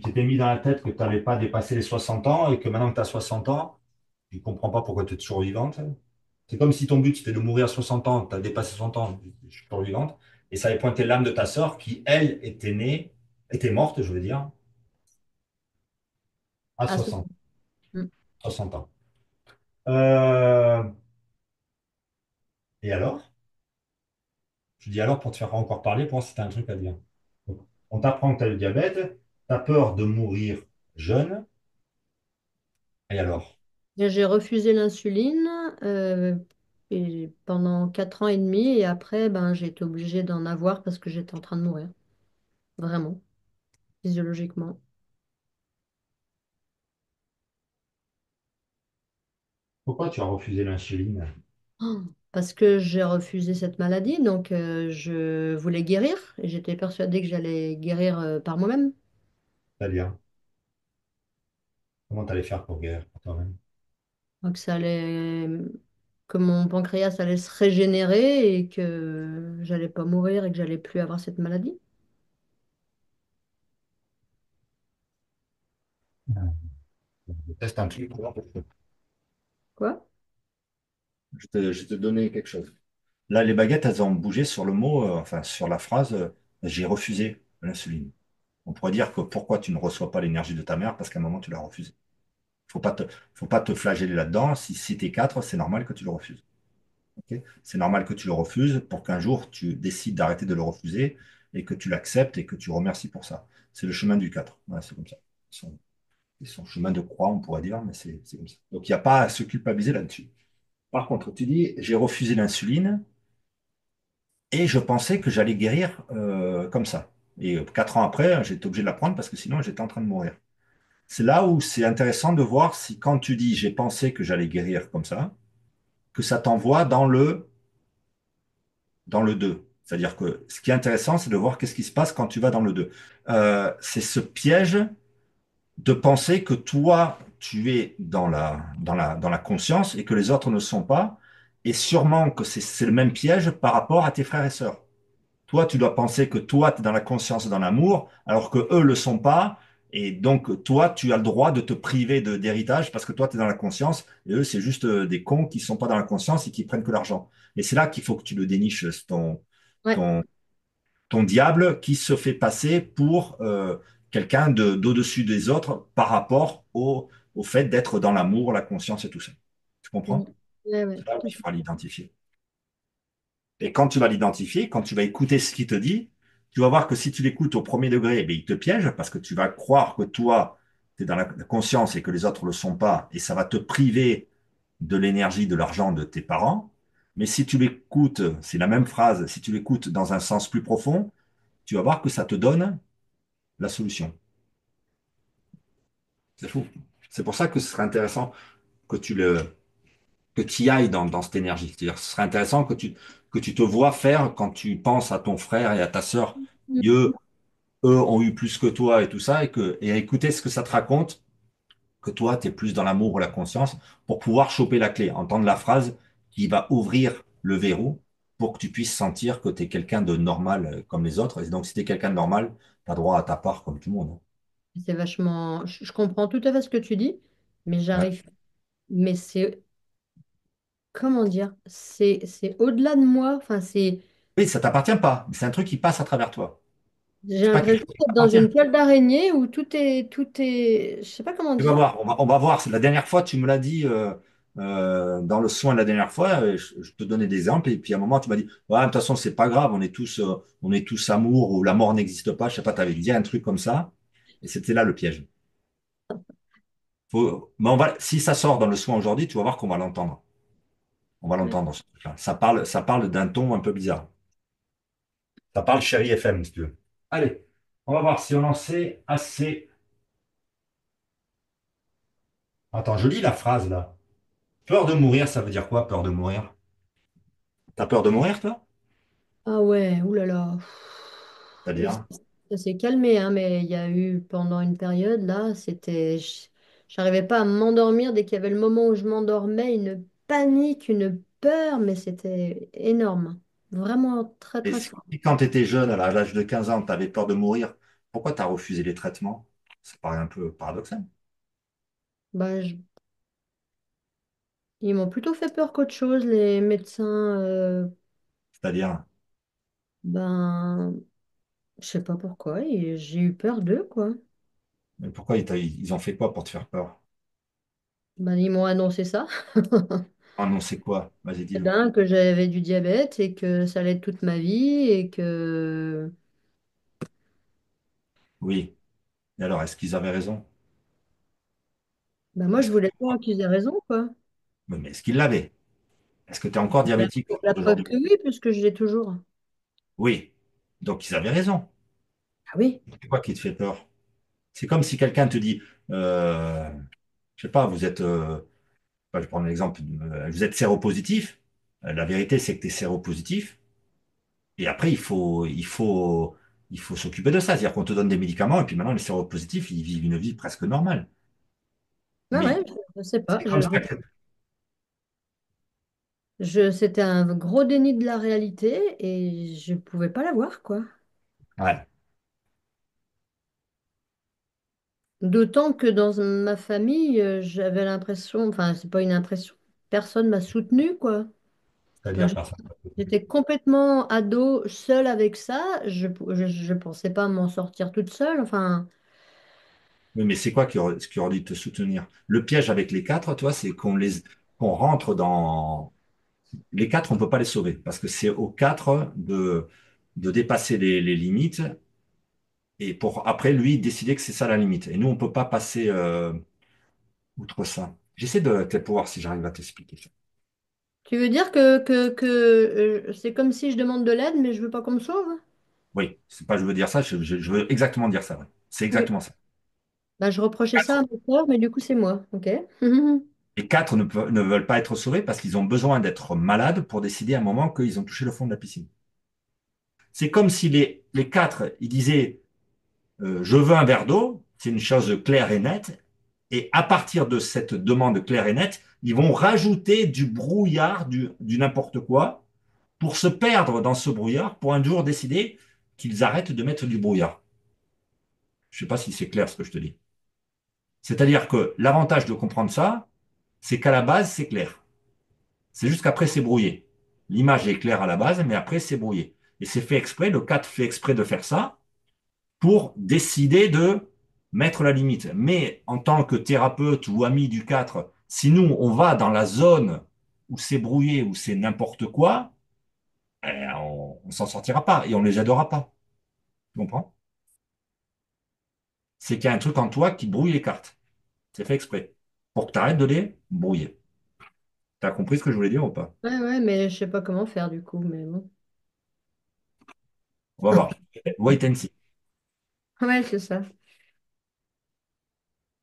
t'étais mis dans la tête que tu n'allais pas dépasser les 60 ans et que maintenant que tu as 60 ans, tu ne comprends pas pourquoi tu es toujours vivante. C'est comme si ton but c'était de mourir à 60 ans, tu as dépassé 60 ans, je suis toujours vivante. Et ça avait pointé l'âme de ta sœur qui, elle, était née, était morte, je veux dire, à Ah, 60, mm. 60 ans. Euh, et alors? Je dis alors pour te faire encore parler, pour moi c'était un truc à dire. Donc, on t'apprend que tu as le diabète, tu as peur de mourir jeune, et alors? J'ai refusé l'insuline et pendant 4 ans et demi et après, ben, j'ai été obligée d'en avoir parce que j'étais en train de mourir. Vraiment. physiologiquement. Pourquoi tu as refusé l'insuline? Oh, parce que j'ai refusé cette maladie, donc je voulais guérir et j'étais persuadée que j'allais guérir par moi-même. C'est-à-dire, comment tu allais faire pour guérir pour toi-même? Donc ça allait, que mon pancréas allait se régénérer et que j'allais pas mourir et que j'allais plus avoir cette maladie. Je teste un truc. Quoi? Je vais te donner quelque chose. Là, les baguettes, elles ont bougé sur le mot, enfin, sur la phrase, j'ai refusé l'insuline. On pourrait dire que pourquoi tu ne reçois pas l'énergie de ta mère, parce qu'à un moment, tu l'as refusé. Faut pas te flageller là-dedans. Si t'es quatre, c'est normal que tu le refuses. Ok. C'est normal que tu le refuses pour qu'un jour, tu décides d'arrêter de le refuser et que tu l'acceptes et que tu remercies pour ça. C'est le chemin du 4. Ouais, c'est comme ça. Son chemin de croix, on pourrait dire, mais c'est comme ça. Donc, il n'y a pas à se culpabiliser là-dessus. Par contre, tu dis, j'ai refusé l'insuline et je pensais que j'allais guérir comme ça. Et 4 ans après, j'étais obligé de la prendre parce que sinon, j'étais en train de mourir. C'est là où c'est intéressant de voir si quand tu dis, j'ai pensé que j'allais guérir comme ça, que ça t'envoie dans le 2. C'est-à-dire que ce qui est intéressant, c'est de voir qu'est-ce qui se passe quand tu vas dans le 2. C'est ce piège de penser que toi, tu es dans la conscience et que les autres ne sont pas. Et sûrement que c'est le même piège par rapport à tes frères et sœurs. Toi, tu dois penser que toi, tu es dans la conscience et dans l'amour, alors que eux le sont pas. Et donc, toi, tu as le droit de te priver d'héritage parce que toi, tu es dans la conscience et eux, c'est juste des cons qui sont pas dans la conscience et qui prennent que l'argent. Et c'est là qu'il faut que tu le déniches, Ouais. ton, ton diable qui se fait passer pour quelqu'un d'au-dessus des autres par rapport au fait d'être dans l'amour, la conscience et tout ça. Tu Mm. comprends? Ouais, ouais, C'est là où tout à il fait. faudra l'identifier. Et quand tu vas l'identifier, quand tu vas écouter ce qu'il te dit, tu vas voir que si tu l'écoutes au premier degré, eh bien, il te piège parce que tu vas croire que toi, tu es dans la conscience et que les autres ne le sont pas, et ça va te priver de l'énergie, de l'argent de tes parents. Mais si tu l'écoutes, c'est la même phrase, si tu l'écoutes dans un sens plus profond, tu vas voir que ça te donne la solution. C'est fou. C'est pour ça que ce serait intéressant que que tu y ailles dans cette énergie. C'est-à-dire, ce serait intéressant que tu te vois faire quand tu penses à ton frère et à ta sœur. Mm. Eux ont eu plus que toi et tout ça, et à écouter ce que ça te raconte, que toi, tu es plus dans l'amour ou la conscience, pour pouvoir choper la clé, entendre la phrase qui va ouvrir le verrou pour que tu puisses sentir que tu es quelqu'un de normal comme les autres. Et donc, si tu es quelqu'un de normal, tu as droit à ta part comme tout le monde. C'est vachement. Je comprends tout à fait ce que tu dis, mais Ouais. j'arrive. Mais c'est. Comment dire? C'est au-delà de moi. Enfin, c'est. Oui, ça t'appartient pas, mais c'est un truc qui passe à travers toi. J'ai C'est pas quelque l'impression chose qui d'être dans t'appartient. une toile d'araignée où tout est. Je sais pas comment Tu vas dire. voir, on va voir. C'est la dernière fois, tu me l'as dit dans le soin la dernière fois, je te donnais des exemples, et puis à un moment, tu m'as dit, ouais, de toute façon, c'est pas grave, on est tous amour, ou la mort n'existe pas, je sais pas, tu avais dit un truc comme ça, et c'était là le piège. Mais si ça sort dans le soin aujourd'hui, tu vas voir qu'on va l'entendre. On va Ouais. l'entendre, ce truc-là. Ça parle d'un ton un peu bizarre. Ça parle chéri FM, si tu veux. Allez, on va voir si on en sait assez. Attends, je lis la phrase là. Peur de mourir, ça veut dire quoi, peur de mourir? T'as peur de mourir, toi? Ah ouais, oulala. C'est-à-dire? Ça s'est calmé, hein, mais il y a eu pendant une période là, c'était. J'arrivais pas à m'endormir dès qu'il y avait le moment où je m'endormais, une panique, une peur, mais c'était énorme. Vraiment très Et très fort. si quand tu étais jeune, à l'âge de 15 ans, tu avais peur de mourir, pourquoi tu as refusé les traitements? Ça paraît un peu paradoxal. Bah, ils m'ont plutôt fait peur qu'autre chose, les médecins. C'est-à-dire, Ben, je sais pas pourquoi, et j'ai eu peur d'eux, quoi. mais pourquoi ils ont fait quoi pour te faire peur? Ben, ils m'ont annoncé ça. Ah non, c'est quoi? Vas-y, Eh dis-nous. ben, que j'avais du diabète et que ça allait être toute ma vie et que Oui. Et alors, est-ce qu'ils avaient raison? ben, moi je Est-ce que... voulais pas qu'ils aient raison, quoi. Oui, mais est-ce qu'ils l'avaient? Est-ce que tu es encore diabétique au La jour preuve d'aujourd'hui? que oui, puisque je l'ai toujours. Oui. Donc, ils avaient raison. Ah oui. C'est quoi qui te fait peur? C'est comme si quelqu'un te dit, je sais pas, je vais prendre l'exemple, vous êtes séropositif. La vérité, c'est que tu es séropositif. Et après, il faut s'occuper de ça. C'est-à-dire qu'on te donne des médicaments et puis maintenant, les séropositifs, ils vivent une vie presque normale. Ouais, Mais ouais, je sais pas. c'est comme ça. C'était un gros déni de la réalité et je pouvais pas la voir, quoi. Ouais, D'autant que dans ma famille, j'avais l'impression, enfin, c'est pas une impression, personne m'a soutenue, quoi. Enfin, c'est-à-dire personne. j'étais complètement ado, seule avec ça. Je pensais pas m'en sortir toute seule. Enfin, Oui, mais c'est quoi ce qui aurait dû te soutenir? Le piège avec les quatre, toi, c'est qu'on rentre dans les quatre, on peut pas les sauver parce que c'est aux quatre de dépasser les limites et pour après lui décider que c'est ça la limite. Et nous, on peut pas passer outre ça. J'essaie de peut-être voir si j'arrive à t'expliquer ça. tu veux dire que c'est comme si je demande de l'aide, mais je veux pas qu'on me sauve? Oui, c'est pas je veux dire ça, je veux exactement dire ça. Ouais. C'est Ok. exactement ça. Bah, je reprochais ça à Quatre. ma sœur, mais du coup, c'est moi. Ok. Les quatre ne veulent pas être sauvés parce qu'ils ont besoin d'être malades pour décider à un moment qu'ils ont touché le fond de la piscine. C'est comme si les quatre, ils disaient je veux un verre d'eau, c'est une chose claire et nette, et à partir de cette demande claire et nette, ils vont rajouter du brouillard, du n'importe quoi, pour se perdre dans ce brouillard, pour un jour décider qu'ils arrêtent de mettre du brouillard. Je ne sais pas si c'est clair ce que je te dis. C'est-à-dire que l'avantage de comprendre ça, c'est qu'à la base, c'est clair. C'est juste qu'après, c'est brouillé. L'image est claire à la base, mais après, c'est brouillé. Et c'est fait exprès, le 4 fait exprès de faire ça pour décider de mettre la limite. Mais en tant que thérapeute ou ami du 4, si nous, on va dans la zone où c'est brouillé, où c'est n'importe quoi, on ne s'en sortira pas et on ne les aidera pas. Tu comprends? C'est qu'il y a un truc en toi qui brouille les cartes. C'est fait exprès. Pour que tu arrêtes de les brouiller. Tu as compris ce que je voulais dire ou pas? Ouais, ouais, mais je sais pas comment faire du coup, mais bon. On va voir. Wait and see. Ouais, c'est ça.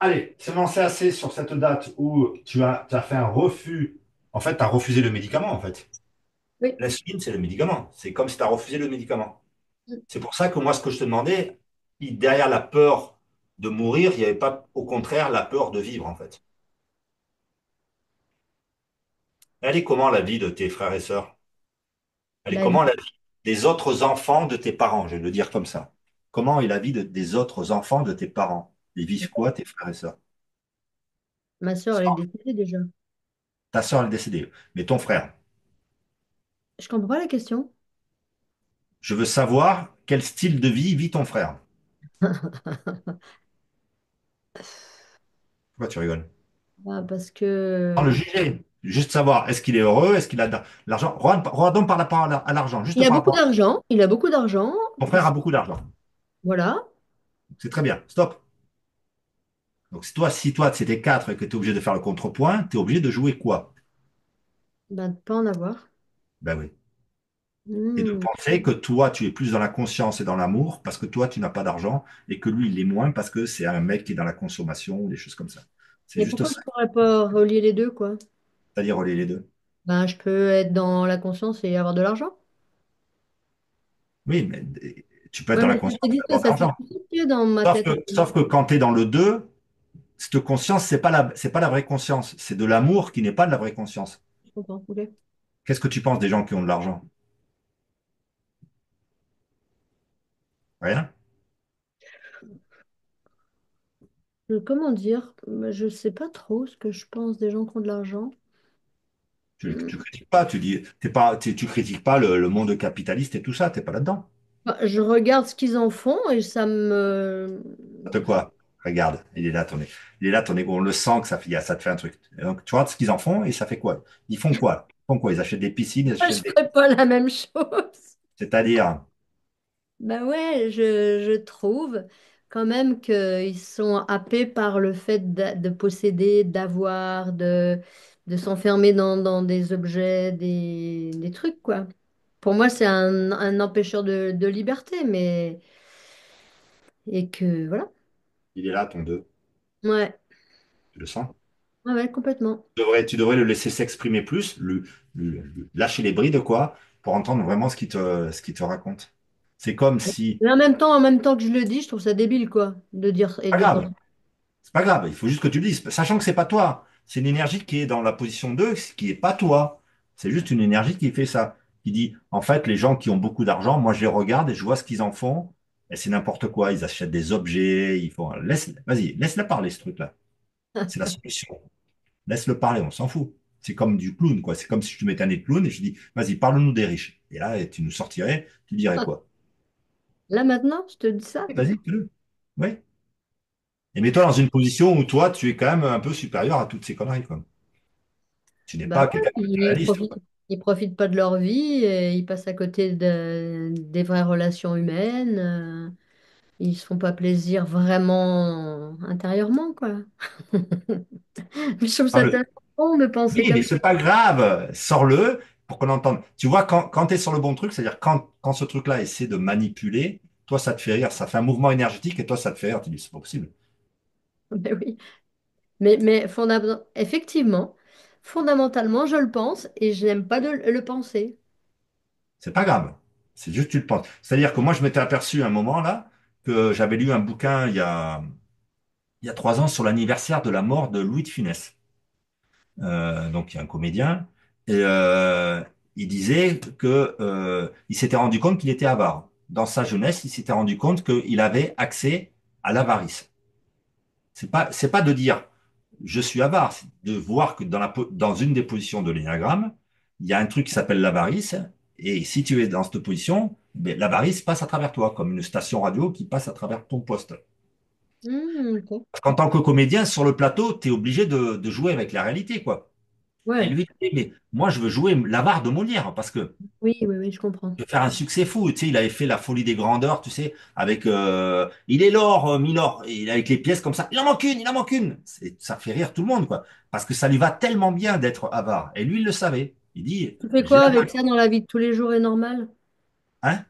Allez, si on en sait assez sur cette date où tu as fait un refus, en fait, tu as refusé le médicament, en fait. Oui. L'insuline, c'est le médicament. C'est comme si tu as refusé le médicament. C'est pour ça que moi, ce que je te demandais, derrière la peur de mourir, il n'y avait pas, au contraire, la peur de vivre, en fait. Elle est comment la vie de tes frères et sœurs? Elle est La vie. comment la vie des autres enfants de tes parents? Je vais le dire comme ça. Comment est la vie des autres enfants de tes parents? Ils vivent quoi, tes frères et sœurs? Ma sœur, elle est décédée déjà. Ta sœur, elle est décédée. Mais ton frère, Je comprends pas la question. je veux savoir quel style de vie vit ton frère. Pourquoi tu rigoles? Ah, parce Sans le que juger. Juste savoir, est-ce qu'il est heureux? Est-ce qu'il a de l'argent? Regardons par rapport à l'argent, juste il a par beaucoup rapport. d'argent. Il a beaucoup d'argent. Ton frère a beaucoup d'argent. Voilà. C'est très bien. Stop. Donc, si toi, c'était 4 et que tu es obligé de faire le contrepoint, tu es obligé de jouer quoi? Ben, de pas en avoir. Ben oui. Et de Hmm. penser que toi, tu es plus dans la conscience et dans l'amour parce que toi, tu n'as pas d'argent et que lui, il est moins parce que c'est un mec qui est dans la consommation ou des choses comme ça. C'est Mais juste pourquoi ça. je pourrais pas relier les deux, quoi? C'est-à-dire relier les deux. Ben, je peux être dans la conscience et avoir de l'argent. Oui, mais tu peux être Ouais, dans la mais je conscience t'ai et dit ça, avoir de ça s'est l'argent. compliqué dans ma Sauf tête. que, sauf que quand tu es dans le 2, cette conscience, c'est pas la vraie conscience. C'est de l'amour qui n'est pas de la vraie conscience. Je comprends. Ok. Qu'est-ce que tu penses des gens qui ont de l'argent? Rien? Comment dire? Je sais pas trop ce que je pense des gens qui ont de l'argent. Tu critiques pas, tu dis, tu critiques pas le monde capitaliste et tout ça, t'es pas là-dedans. Bah, je regarde ce qu'ils en font et ça me... De quoi? Regarde, il est là ton ego, on le sent que ça te fait un truc. Et donc, tu vois ce qu'ils en font et ça fait quoi? Ils font quoi? Ils font quoi? Ils achètent des piscines, ils Je achètent des. ferais pas la même chose. C'est-à-dire, Ben ouais, je trouve quand même qu'ils sont happés par le fait de posséder, d'avoir, de s'enfermer dans des objets, des trucs, quoi. Pour moi, c'est un empêcheur de liberté, mais... Et que, voilà. Il est là, ton 2. Ouais, Tu le sens? ouais, ouais, complètement. Tu devrais le laisser s'exprimer plus, lâcher les brides, quoi, pour entendre vraiment ce qu'il te raconte. C'est comme si. Mais en même temps que je le dis, je trouve ça débile, quoi, de dire et Pas de grave. penser. C'est pas grave, il faut juste que tu le dises, sachant que c'est pas toi. C'est une énergie qui est dans la position 2, ce qui est pas toi. C'est juste une énergie qui fait ça. Qui dit, en fait, les gens qui ont beaucoup d'argent, moi je les regarde et je vois ce qu'ils en font. Et c'est n'importe quoi. Ils achètent des objets, ils font. Vas-y, laisse-le parler, ce truc-là. C'est la solution. Laisse-le parler, on s'en fout. C'est comme du clown, quoi. C'est comme si je te mettais un nez de clown et je dis, vas-y, parle-nous des riches. Et là, tu nous sortirais, tu dirais quoi? Là maintenant, je te dis ça. Vas-y, fais-le. Oui. Et mets-toi dans une position où toi, tu es quand même un peu supérieur à toutes ces conneries, quoi. Tu n'es Bah pas ouais, quelqu'un de matérialiste, quoi. ils profitent pas de leur vie, et ils passent à côté des vraies relations humaines. Ils se font pas plaisir vraiment intérieurement, quoi. Je trouve ça Parle-le. tellement con de penser Oui, mais comme c'est pas grave. Sors-le pour qu'on entende. Tu vois, quand tu es sur le bon truc, c'est-à-dire quand ce truc-là essaie de manipuler, toi, ça te fait rire. Ça fait un mouvement énergétique et toi, ça te fait rire. Tu dis, c'est pas possible. ça. Mais oui. Effectivement, fondamentalement, je le pense et je n'aime pas de le penser. C'est pas grave. C'est juste que tu le penses. C'est-à-dire que moi, je m'étais aperçu à un moment là que j'avais lu un bouquin il y a 3 ans sur l'anniversaire de la mort de Louis de Funès. Donc, il y a un comédien. Et il disait que il s'était rendu compte qu'il était avare. Dans sa jeunesse, il s'était rendu compte qu'il avait accès à l'avarice. C'est pas de dire je suis avare, c'est de voir que dans une des positions de l'énéagramme, il y a un truc qui s'appelle l'avarice. Et si tu es dans cette position, ben, l'avarice passe à travers toi, comme une station radio qui passe à travers ton poste. Ok. Parce qu'en tant que comédien, sur le plateau, tu es obligé de jouer avec la réalité, quoi. Et Ouais, lui, il dit, mais moi, je veux jouer l'avare de Molière, parce que oui, oui, oui, je comprends. je veux faire un succès fou. Tu sais, il avait fait La Folie des Grandeurs, tu sais, avec il est l'or, Milord, et avec les pièces comme ça. Il en manque une, il en manque une. Ça fait rire tout le monde, quoi. Parce que ça lui va tellement bien d'être avare. Et lui, il le savait. Il dit, Tu fais j'ai quoi la avec bague. ça dans la vie de tous les jours et normal? Hein?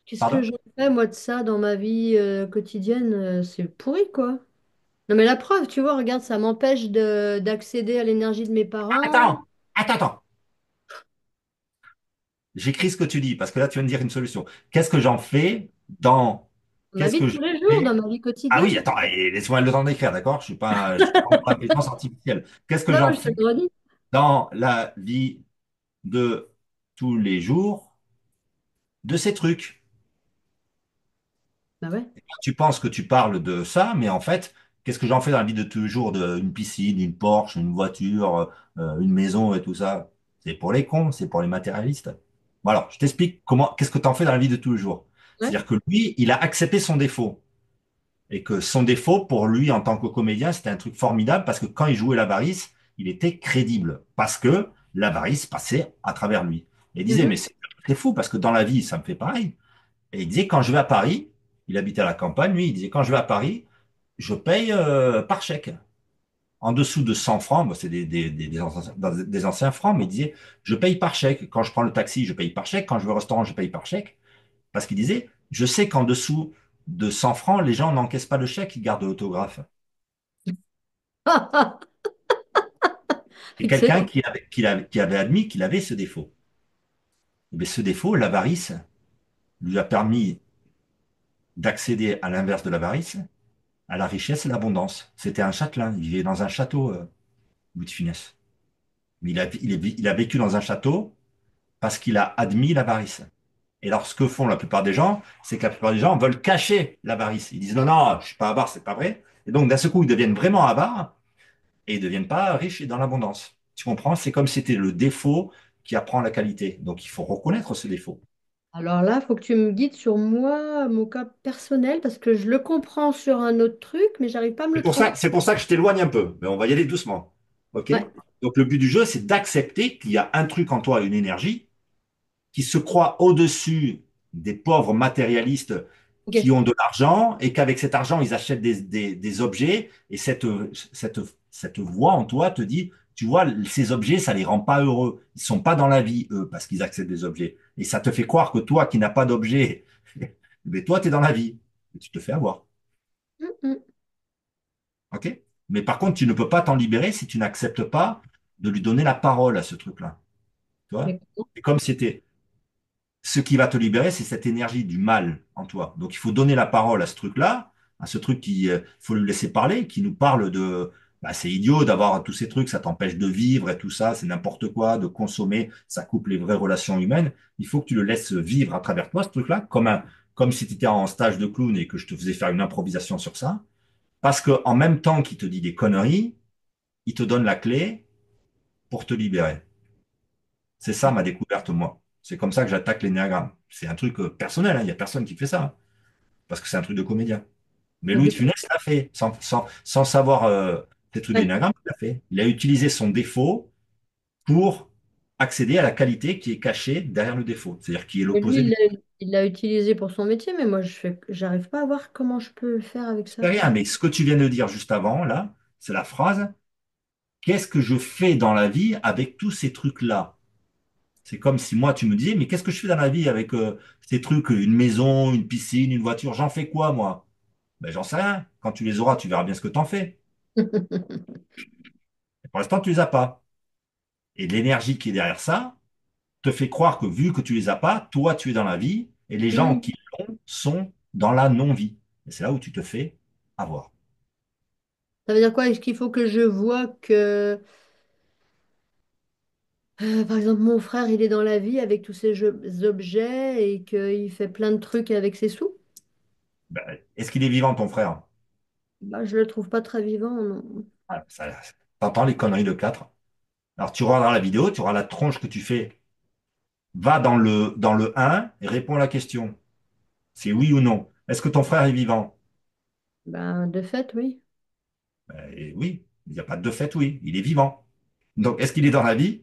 Qu'est-ce que Pardon? j'en fais, moi, de ça dans ma vie quotidienne? C'est pourri, quoi. Non, mais la preuve, tu vois, regarde, ça m'empêche d'accéder à l'énergie de mes parents. Attends, attends. J'écris ce que tu dis, parce que là, tu viens de dire une solution. Qu'est-ce que j'en fais dans... Dans ma Qu'est-ce vie de que tous je les jours, dans fais? ma vie Ah oui, quotidienne. attends, laisse-moi le temps d'écrire, d'accord? Je suis pas encore intelligence artificielle. Qu'est-ce que Non, j'en je te fais le redis. dans la vie de tous les jours de ces trucs? Bah ouais. Tu penses que tu parles de ça, mais en fait, qu'est-ce que j'en fais dans la vie de tous les jours d'une piscine, une Porsche, une voiture, une maison et tout ça? C'est pour les cons, c'est pour les matérialistes. Bon alors, je t'explique qu'est-ce que tu en fais dans la vie de tous les jours. Ouais. C'est-à-dire que lui, il a accepté son défaut. Et que son défaut, pour lui, en tant que comédien, c'était un truc formidable parce que quand il jouait l'avarice, il était crédible. Parce que l'avarice passait à travers lui. Et il disait, mais Mhm. c'est fou parce que dans la vie, ça me fait pareil. Et il disait, quand je vais à Paris, il habitait à la campagne, lui, il disait, quand je vais à Paris, je paye par chèque. En dessous de 100 francs, bah, c'est des anciens francs, mais il disait, je paye par chèque. Quand je prends le taxi, je paye par chèque. Quand je vais au restaurant, je paye par chèque. Parce qu'il disait, je sais qu'en dessous de 100 francs, les gens n'encaissent pas le chèque, ils gardent l'autographe. C'est quelqu'un Excellent. qui avait admis qu'il avait ce défaut. Mais ce défaut, l'avarice, lui a permis d'accéder à l'inverse de l'avarice, à la richesse et l'abondance. C'était un châtelain, il vivait dans un château, Louis de Funès. Mais il a vécu dans un château parce qu'il a admis l'avarice. Et alors, ce que font la plupart des gens, c'est que la plupart des gens veulent cacher l'avarice. Ils disent non, non, je suis pas avare, c'est pas vrai. Et donc, d'un seul coup, ils deviennent vraiment avares et ils ne deviennent pas riches et dans l'abondance. Tu comprends? C'est comme si c'était le défaut qui apprend la qualité. Donc, il faut reconnaître ce défaut. Alors là, il faut que tu me guides sur moi, mon cas personnel, parce que je le comprends sur un autre truc, mais j'arrive pas à me C'est le pour ça, transmettre. c'est pour ça que je t'éloigne un peu, mais on va y aller doucement. OK? Ouais, Donc, le but du jeu, c'est d'accepter qu'il y a un truc en toi, une énergie, qui se croient au-dessus des pauvres matérialistes qui ok. ont de l'argent et qu'avec cet argent, ils achètent des objets. Et cette voix en toi te dit, tu vois, ces objets, ça les rend pas heureux. Ils sont pas dans la vie, eux, parce qu'ils acceptent des objets. Et ça te fait croire que toi, qui n'as pas d'objet, mais toi, tu es dans la vie. Et tu te fais avoir. Mm, mm. OK? Mais par contre, tu ne peux pas t'en libérer si tu n'acceptes pas de lui donner la parole à ce truc-là. Tu vois? Mais comment? C'est comme si c'était ce qui va te libérer, c'est cette énergie du mal en toi. Donc il faut donner la parole à ce truc-là, à ce truc qui, faut lui laisser parler, qui nous parle de, bah, c'est idiot d'avoir tous ces trucs, ça t'empêche de vivre et tout ça, c'est n'importe quoi, de consommer, ça coupe les vraies relations humaines. Il faut que tu le laisses vivre à travers toi, ce truc-là, comme si tu étais en stage de clown et que je te faisais faire une improvisation sur ça. Parce que en même temps qu'il te dit des conneries, il te donne la clé pour te libérer. C'est ça ma découverte, moi. C'est comme ça que j'attaque l'énéagramme. C'est un truc personnel, hein. Il n'y a personne qui fait ça, hein, parce que c'est un truc de comédien. Mais Ah, Louis de d'accord. Funès l'a fait, sans savoir ces trucs Ouais. d'énéagramme, il l'a fait. Il a utilisé son défaut pour accéder à la qualité qui est cachée derrière le défaut, c'est-à-dire qui est Mais lui, l'opposé du il l'a utilisé pour son métier, mais moi, j'arrive pas à voir comment je peux le faire avec ça. rien. Mais ce que tu viens de dire juste avant, là, c'est la phrase, qu'est-ce que je fais dans la vie avec tous ces trucs-là? C'est comme si moi, tu me disais, mais qu'est-ce que je fais dans la vie avec ces trucs, une maison, une piscine, une voiture, j'en fais quoi, moi? Ben, j'en sais rien. Quand tu les auras, tu verras bien ce que tu en fais. Et pour l'instant, tu les as pas. Et l'énergie qui est derrière ça te fait croire que vu que tu les as pas, toi, tu es dans la vie et les gens Hmm. qui l'ont sont dans la non-vie. Et c'est là où tu te fais avoir. Ça veut dire quoi? Est-ce qu'il faut que je vois que, par exemple, mon frère, il est dans la vie avec tous ces objets et qu'il fait plein de trucs avec ses sous? Ben, est-ce qu'il est vivant, ton frère? Bah, je le trouve pas très vivant, non. Ah, t'entends les conneries de 4. Alors, tu regarderas la vidéo, tu auras la tronche que tu fais. Va dans le un et réponds à la question. C'est oui ou non. Est-ce que ton frère est vivant? Ben, de fait, oui. Et oui, il n'y a pas de fait, oui, il est vivant. Donc, est-ce qu'il est dans la vie?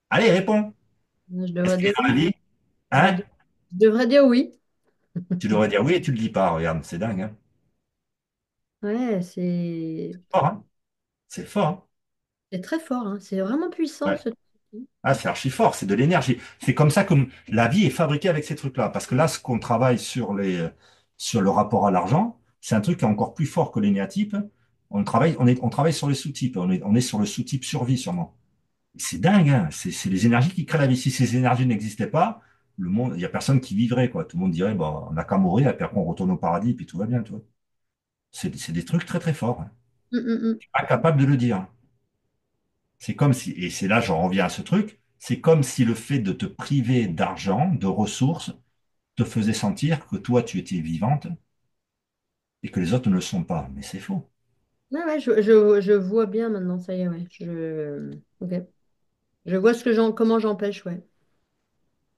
Allez, réponds. Je Est-ce devrais qu'il est dire dans la oui. vie? Je devrais Hein? dire, je devrais dire oui. Tu devrais dire oui et tu le dis pas. Regarde, c'est dingue, hein. Ouais, c'est Fort, hein. C'est fort, hein. c'est très fort, hein. C'est vraiment puissant, Ouais. ce truc. Ah, c'est archi fort, c'est de l'énergie. C'est comme ça que la vie est fabriquée avec ces trucs-là. Parce que là, ce qu'on travaille sur le rapport à l'argent, c'est un truc qui est encore plus fort que les néatypes. On travaille sur les sous-types. On est sur le sous-type survie, sûrement. C'est dingue, hein. C'est les énergies qui créent la vie. Si ces énergies n'existaient pas, le monde, il n'y a personne qui vivrait, quoi. Tout le monde dirait, bon, on n'a qu'à mourir, et puis après on retourne au paradis, puis tout va bien, tu vois. C'est des trucs très très forts, hein. Mm, mm, mm. Incapable de le dire. C'est comme si, et c'est là j'en reviens à ce truc, c'est comme si le fait de te priver d'argent, de ressources, te faisait sentir que toi tu étais vivante et que les autres ne le sont pas. Mais c'est faux. Ouais, ouais, je vois bien maintenant, ça y est, ouais. Ok. Je vois comment j'empêche, ouais.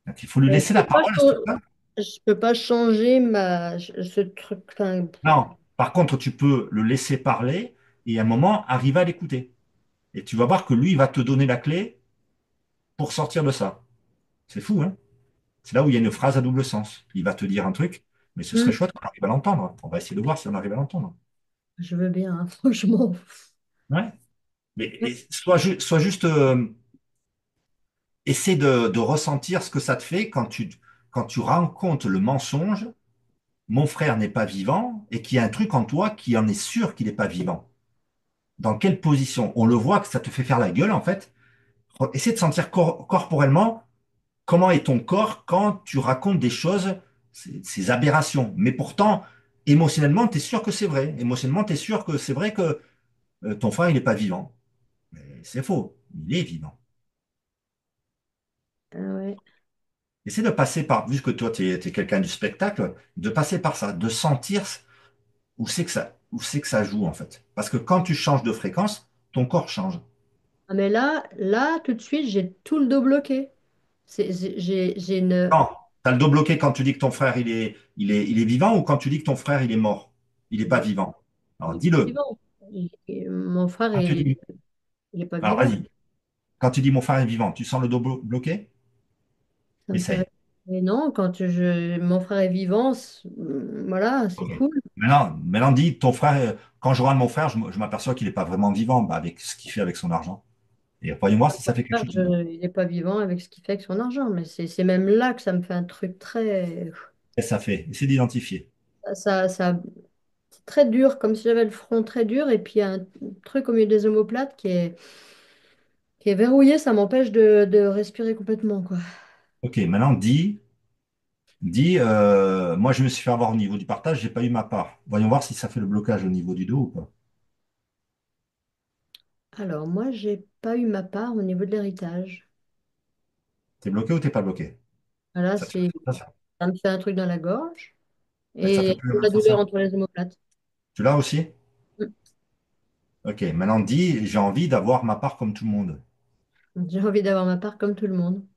Donc, il faut lui Mais laisser la parole à ce truc-là. je peux pas changer ce truc. Enfin, Non. Par contre, tu peux le laisser parler et à un moment arriver à l'écouter. Et tu vas voir que lui, il va te donner la clé pour sortir de ça. C'est fou, hein? C'est là où il y a une phrase à double sens. Il va te dire un truc, mais ce serait hmm, chouette qu'on arrive à l'entendre. On va essayer de voir si on arrive à l'entendre. je veux bien, hein, franchement. Ouais. Mais sois juste, essaie de ressentir ce que ça te fait quand tu rencontres le mensonge, mon frère n'est pas vivant, et qu'il y a un truc en toi qui en est sûr qu'il n'est pas vivant. Dans quelle position? On le voit que ça te fait faire la gueule, en fait. Essaie de sentir corporellement comment est ton corps quand tu racontes des choses, ces aberrations. Mais pourtant, émotionnellement, tu es sûr que c'est vrai. Émotionnellement, tu es sûr que c'est vrai que ton frère, il n'est pas vivant. Mais c'est faux. Il est vivant. Ah ouais. Essaie de passer par, vu que toi, tu es quelqu'un du spectacle, de passer par ça, de sentir où c'est que ça joue, en fait. Parce que quand tu changes de fréquence, ton corps change. Ah, mais là, tout de suite, j'ai tout le dos bloqué. J'ai une. Non, tu as le dos bloqué quand tu dis que ton frère, il est vivant ou quand tu dis que ton frère, il est mort. Il n'est pas vivant. Alors, Il est pas dis-le. vivant. Mon frère, Quand tu dis, il est pas alors, vivant. vas-y. Quand tu dis mon frère est vivant, tu sens le dos bloqué? Ça me fait. Essaye. Mais non, mon frère est vivant, voilà, c'est Ok. cool. Maintenant, dis, ton frère, quand je regarde mon frère, je m'aperçois qu'il n'est pas vraiment vivant, bah, avec ce qu'il fait avec son argent. Et voyez-moi si ça fait quelque Frère, chose de bien. il n'est pas vivant avec ce qu'il fait avec son argent, mais c'est même là que ça me fait un truc très. Et ça fait. Essaie d'identifier. Ça, ça, très dur, comme si j'avais le front très dur, et puis un truc au milieu des omoplates qui est verrouillé, ça m'empêche de respirer complètement, quoi. Ok, maintenant dis, moi je me suis fait avoir au niveau du partage, j'ai pas eu ma part. Voyons voir si ça fait le blocage au niveau du dos ou pas. Alors, moi, j'ai pas eu ma part au niveau de l'héritage. T'es bloqué ou t'es pas bloqué? Voilà, Ça te fait la c'est, sensation. ça me fait un truc dans la gorge Mais ça fait et plus la la douleur sensation. entre les omoplates. Tu l'as aussi? Mm. Ok, maintenant dis, j'ai envie d'avoir ma part comme tout le monde. J'ai envie d'avoir ma part comme tout le monde.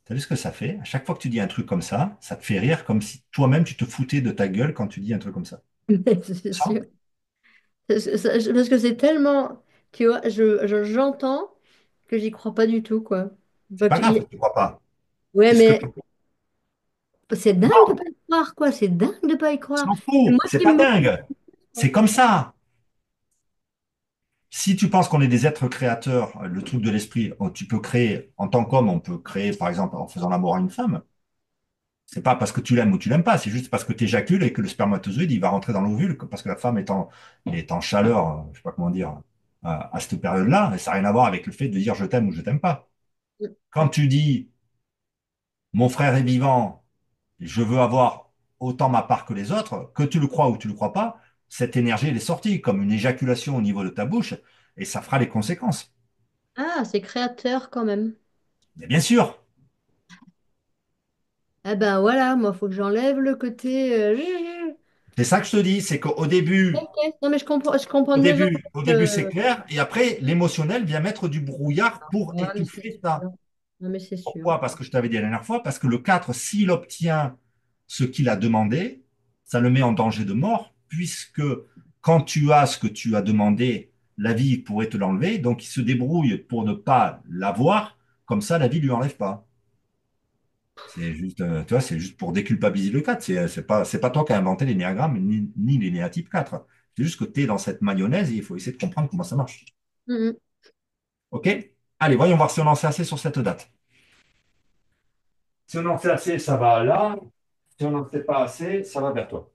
T'as vu ce que ça fait? À chaque fois que tu dis un truc comme ça te fait rire comme si toi-même tu te foutais de ta gueule quand tu dis un truc comme ça. Mais c'est sûr. Parce que c'est tellement, tu vois, j'entends que j'y crois pas du tout, quoi. C'est Donc, pas grave que tu ne crois pas. ouais, Puisque mais c'est dingue de non, pas y croire, quoi. C'est dingue de pas y on croire. s'en C'est fout, moi c'est qui pas me... dingue. C'est comme ça. Si tu penses qu'on est des êtres créateurs, le truc de l'esprit, tu peux créer, en tant qu'homme, on peut créer, par exemple, en faisant l'amour à une femme. C'est pas parce que tu l'aimes ou tu l'aimes pas, c'est juste parce que tu éjacules et que le spermatozoïde, il va rentrer dans l'ovule, parce que la femme est en chaleur, je sais pas comment dire, à cette période-là, et ça n'a rien à voir avec le fait de dire je t'aime ou je t'aime pas. Quand tu dis mon frère est vivant, je veux avoir autant ma part que les autres, que tu le crois ou tu le crois pas, cette énergie, elle est sortie comme une éjaculation au niveau de ta bouche, et ça fera les conséquences. Ah, c'est créateur quand même. Mais bien sûr, Eh ben voilà, moi, faut que j'enlève le côté... c'est ça que je te dis, c'est qu'au début, Ok. Non, mais je comprends déjà. au début c'est clair, et après l'émotionnel vient mettre du brouillard pour Ouais, mais c'est étouffer ça. sûr. Non, mais c'est sûr. Pourquoi? Parce que je t'avais dit la dernière fois, parce que le 4, s'il obtient ce qu'il a demandé, ça le met en danger de mort, puisque quand tu as ce que tu as demandé, la vie pourrait te l'enlever, donc il se débrouille pour ne pas l'avoir, comme ça la vie ne lui enlève pas. C'est juste, tu vois, c'est juste pour déculpabiliser le 4. C'est pas toi qui as inventé l'énéagramme ni l'énéatype 4. C'est juste que tu es dans cette mayonnaise et il faut essayer de comprendre comment ça marche. Mhm. OK? Allez, voyons voir si on en sait assez sur cette date. Si on en sait assez, ça va là. Si on n'en sait pas assez, ça va vers toi.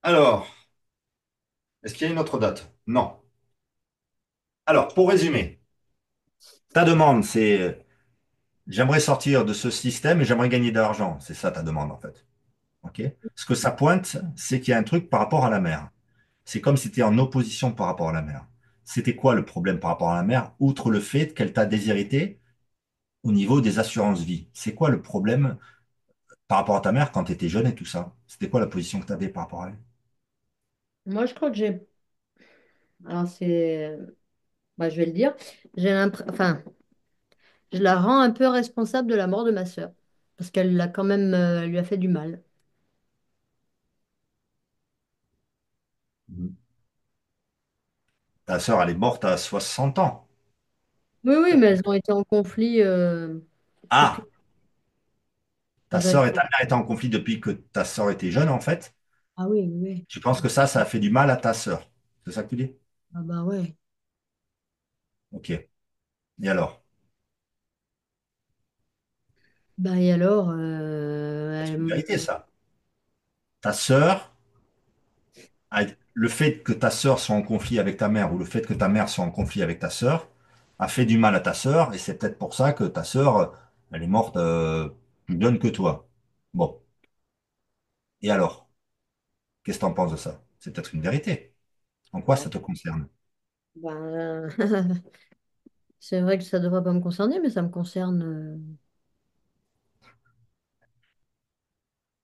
Alors, est-ce qu'il y a une autre date? Non. Alors, pour résumer, ta demande, c'est j'aimerais sortir de ce système et j'aimerais gagner de l'argent. C'est ça ta demande, en fait. OK? Ce que ça pointe, c'est qu'il y a un truc par rapport à la mer. C'est comme si tu étais en opposition par rapport à la mer. C'était quoi le problème par rapport à la mer, outre le fait qu'elle t'a déshérité au niveau des assurances vie? C'est quoi le problème par rapport à ta mère quand tu étais jeune et tout ça? C'était quoi la position que tu avais par rapport à elle? Moi, je crois que j'ai... Alors, c'est... Bah, je vais le dire. J'ai l'impression... Enfin, je la rends un peu responsable de la mort de ma sœur. Parce qu'elle l'a quand même... elle lui a fait du mal. Mhm. Ta sœur, elle est morte à 60 ans. Oui, oui, mais elles ont été en conflit depuis... Ah, ta Elles ont été... sœur et ta mère étaient en conflit depuis que ta sœur était jeune, en fait. Ah oui, oui, oui. Tu penses que ça a fait du mal à ta sœur. C'est ça que tu dis? Ah bah ouais. Ok. Et alors? Bah et alors, C'est une vérité, ça. Ta sœur, le fait que ta sœur soit en conflit avec ta mère ou le fait que ta mère soit en conflit avec ta sœur a fait du mal à ta sœur et c'est peut-être pour ça que ta sœur, elle est morte plus jeune que toi. Bon. Et alors? Qu'est-ce que tu en penses de ça? C'est peut-être une vérité. En quoi ça te concerne? ben, c'est vrai que ça devrait pas me concerner, mais ça me concerne.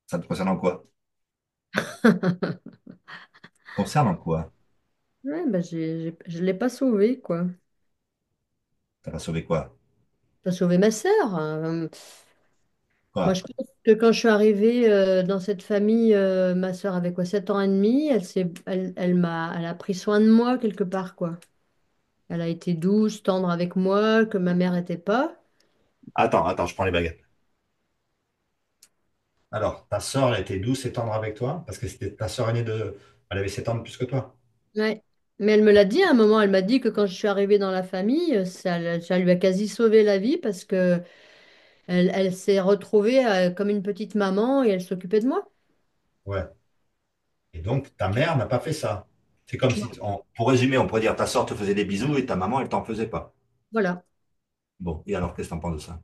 Ça te concerne en quoi? Concerne en quoi? Ouais, bah je l'ai pas sauvée, quoi. T'as pas sauvé quoi? Pas sauvé ma sœur. Moi, Quoi? je pense que quand je suis arrivée dans cette famille, ma sœur avait quoi, 7 ans et demi, elle a pris soin de moi quelque part, quoi. Elle a été douce, tendre avec moi, que ma mère n'était pas. Attends, je prends les baguettes. Alors, ta sœur, elle était douce et tendre avec toi parce que c'était ta sœur aînée de... Elle avait 7 ans de plus que toi. Ouais. Mais elle me l'a dit à un moment, elle m'a dit que quand je suis arrivée dans la famille, ça lui a quasi sauvé la vie parce que Elle s'est retrouvée comme une petite maman et elle s'occupait de moi. Ouais. Et donc, ta mère n'a pas fait ça. C'est comme si, pour résumer, on pourrait dire ta sœur te faisait des bisous et ta maman, elle t'en faisait pas. Voilà. Bon, et alors, qu'est-ce que t'en penses de ça?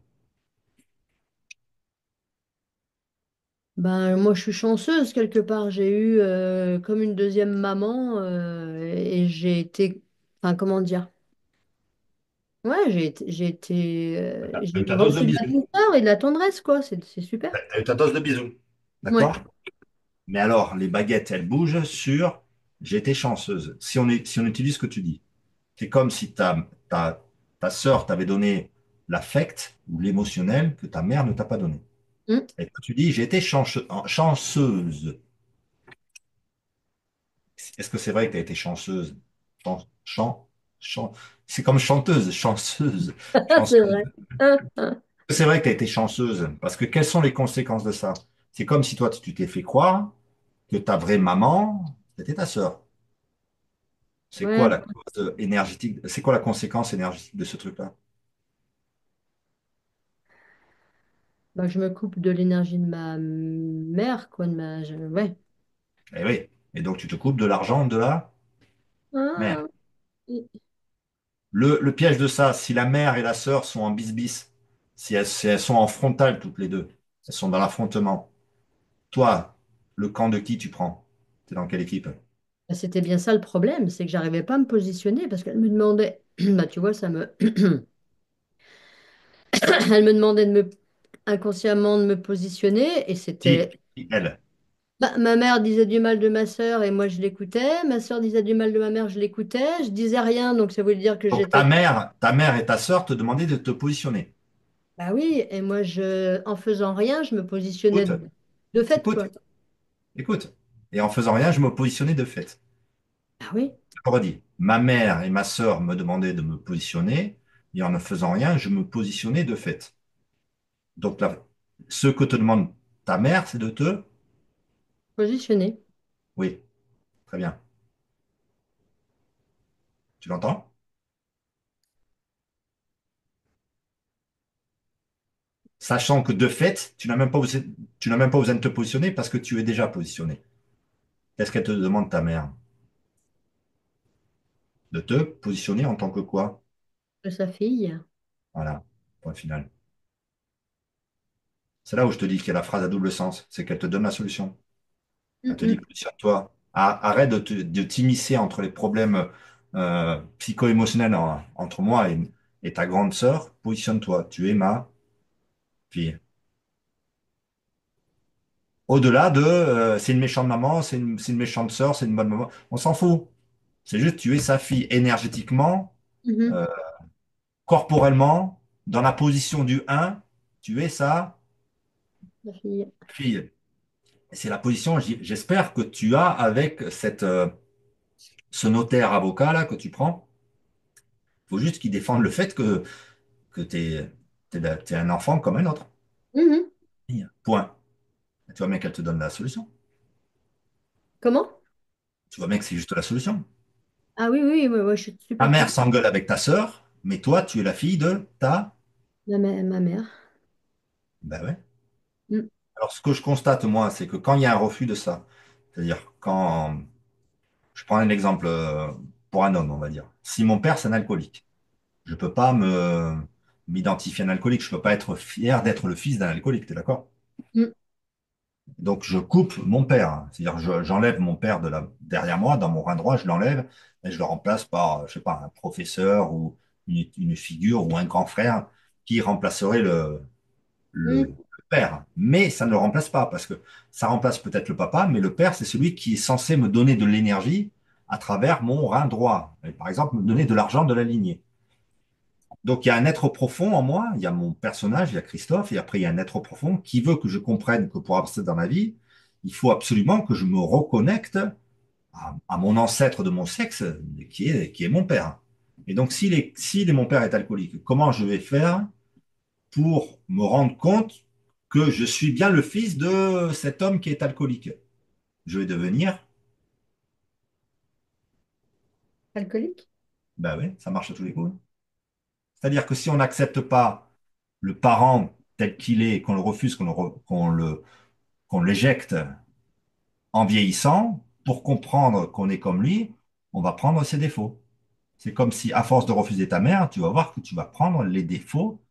Ben, moi, je suis chanceuse quelque part. J'ai eu comme une deuxième maman et j'ai été, enfin, comment dire? Ouais, T'as eu j'ai ta dose de reçu de la bisous. douceur et de la tendresse, quoi. C'est super. T'as eu ta dose de bisous. Ouais. D'accord? Mais alors, les baguettes, elles bougent sur j'ai été chanceuse. Si on utilise ce que tu dis, c'est comme si ta sœur t'avait donné l'affect ou l'émotionnel que ta mère ne t'a pas donné. Mm. Et que tu dis j'ai été chanceuse. Est-ce que c'est vrai que tu as été chanceuse? Chan, chan, chan- C'est comme chanteuse, chanceuse, C'est chanceuse. vrai. Ah. C'est vrai que tu as été chanceuse, parce que quelles sont les conséquences de ça? C'est comme si toi, tu t'es fait croire que ta vraie maman, c'était ta sœur. C'est quoi Ouais, la cause énergétique? C'est quoi la conséquence énergétique de ce truc-là? bah, je me coupe de l'énergie de ma mère, quoi. Ouais. Eh oui. Et donc, tu te coupes de l'argent de la mère. Ah. Mm. Le piège de ça, si la mère et la sœur sont en bis-bis, si elles sont en frontal toutes les deux, elles sont dans l'affrontement, toi, le camp de qui tu prends? T'es dans quelle équipe? Bah, c'était bien ça le problème, c'est que j'arrivais pas à me positionner parce qu'elle me demandait, bah tu vois, ça me, elle me demandait inconsciemment de me positionner et Qui? c'était, Elle. bah, ma mère disait du mal de ma sœur et moi je l'écoutais, ma sœur disait du mal de ma mère, je l'écoutais, je disais rien donc ça voulait dire que Donc j'étais, ta mère et ta sœur te demandaient de te positionner. bah oui, et moi en faisant rien, je me positionnais Écoute, de fait écoute, quoi. écoute. Et en faisant rien, je me positionnais de fait. Ah oui, Je le redis. Ma mère et ma sœur me demandaient de me positionner, et en ne faisant rien, je me positionnais de fait. Donc là, ce que te demande ta mère, c'est de te... positionner. Oui, très bien. Tu l'entends? Sachant que de fait, tu n'as même pas besoin de te positionner parce que tu es déjà positionné. Qu'est-ce qu'elle te demande, ta mère? De te positionner en tant que quoi? De sa fille. Voilà, point final. C'est là où je te dis qu'il y a la phrase à double sens, c'est qu'elle te donne la solution. Mm, Elle te dit, mm. positionne-toi. Arrête de t'immiscer entre les problèmes psycho-émotionnels entre moi et ta grande sœur. Positionne-toi. Tu es ma fille. Au-delà de c'est une méchante maman, c'est une méchante sœur, c'est une bonne maman. On s'en fout. C'est juste tu es sa fille énergétiquement, Mhm. euh, corporellement, dans la position du un, tu es sa La fille. fille. Et c'est la position, j'espère, que tu as avec ce notaire avocat là que tu prends. Il faut juste qu'il défende le fait que t'es un enfant comme un autre. Mhm. Point. Tu vois bien qu'elle te donne la solution. Comment? Tu vois bien que c'est juste la solution. Ah oui, oui, ouais, ouais, je suis Ta super mère claire. s'engueule avec ta sœur, mais toi, tu es la fille de ta... Ma mère. Ben ouais. Mm, Alors, ce que je constate, moi, c'est que quand il y a un refus de ça, c'est-à-dire quand... Je prends un exemple pour un homme, on va dire. Si mon père, c'est un alcoolique, je peux pas m'identifier à un alcoolique. Je peux pas être fier d'être le fils d'un alcoolique, t'es d'accord? mm, Donc, je coupe mon père. C'est-à-dire, j'enlève mon père derrière moi, dans mon rein droit, je l'enlève et je le remplace par, je sais pas, un professeur ou une figure ou un grand frère qui remplacerait le mm. père. Mais ça ne le remplace pas parce que ça remplace peut-être le papa, mais le père, c'est celui qui est censé me donner de l'énergie à travers mon rein droit. Et par exemple, me donner de l'argent de la lignée. Donc, il y a un être profond en moi, il y a mon personnage, il y a Christophe, et après, il y a un être profond qui veut que je comprenne que pour avancer dans ma vie, il faut absolument que je me reconnecte à mon ancêtre de mon sexe, qui est mon père. Et donc, si mon père est alcoolique, comment je vais faire pour me rendre compte que je suis bien le fils de cet homme qui est alcoolique? Je vais devenir, Alcoolique? ben oui, ça marche à tous les coups. C'est-à-dire que si on n'accepte pas le parent tel qu'il est et qu'on le refuse, qu'on l'éjecte en vieillissant, pour comprendre qu'on est comme lui, on va prendre ses défauts. C'est comme si, à force de refuser ta mère, tu vas voir que tu vas prendre les défauts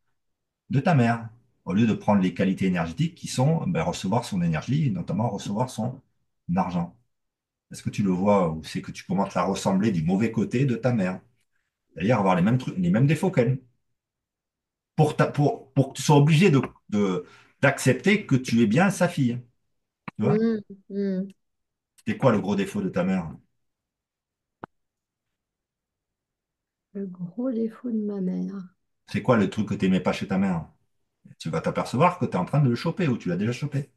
de ta mère, au lieu de prendre les qualités énergétiques qui sont ben, recevoir son énergie, et notamment recevoir son argent. Est-ce que tu le vois ou c'est que tu commences à ressembler du mauvais côté de ta mère? C'est-à-dire avoir les mêmes trucs, les mêmes défauts qu'elle. Pour que tu sois obligé d'accepter que tu es bien sa fille. Tu vois? Mhm. Mhm. C'était quoi le gros défaut de ta mère? Le gros défaut de ma mère. C'est quoi le truc que tu n'aimais pas chez ta mère? Tu vas t'apercevoir que tu es en train de le choper ou tu l'as déjà chopé.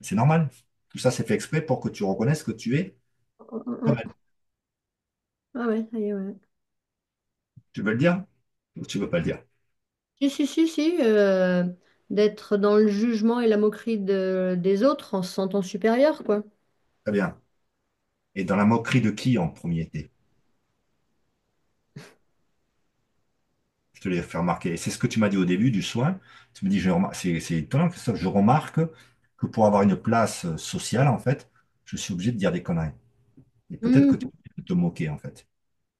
C'est normal. Tout ça, c'est fait exprès pour que tu reconnaisses que tu es Oh, oh, toi-même. oh. Ah ouais, ça y est, ouais. Tu veux le dire ou tu veux pas le dire? Si, si, si, si. D'être dans le jugement et la moquerie des autres en se sentant supérieur, quoi. Très bien. Et dans la moquerie de qui en premier t'es? Je te l'ai fait remarquer. Et c'est ce que tu m'as dit au début du soin. Tu me dis, c'est étonnant, Christophe, je remarque que pour avoir une place sociale, en fait, je suis obligé de dire des conneries. Et peut-être que tu Mhm. peux te moquer, en fait.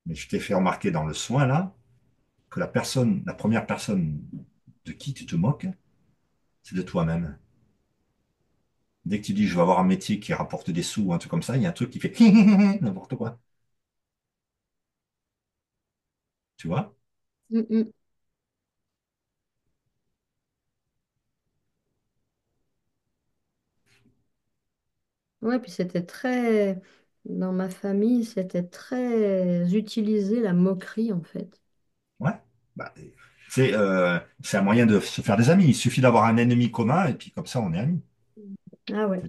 Mais je t'ai fait remarquer dans le soin, là, que la première personne de qui tu te moques, c'est de toi-même. Dès que tu dis, je vais avoir un métier qui rapporte des sous ou un truc comme ça, il y a un truc qui fait n'importe quoi. Tu vois? Mhm. Ouais, puis c'était très, dans ma famille, c'était très utilisé la moquerie en fait. Ouais. Bah, c'est un moyen de se faire des amis. Il suffit d'avoir un ennemi commun et puis comme ça, on est amis. Ah ouais.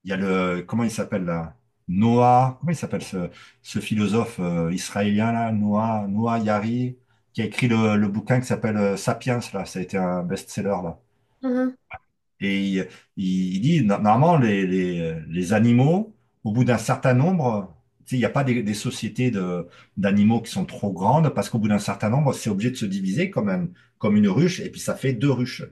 Il y a comment il s'appelle là? Noah, comment il s'appelle ce philosophe israélien là? Noah Yari, qui a écrit le bouquin qui s'appelle Sapiens là. Ça a été un best-seller là. Mhm. Et il dit, normalement, les animaux, au bout d'un certain nombre, tu sais, il n'y a pas des sociétés d'animaux qui sont trop grandes, parce qu'au bout d'un certain nombre, c'est obligé de se diviser comme une ruche, et puis ça fait deux ruches.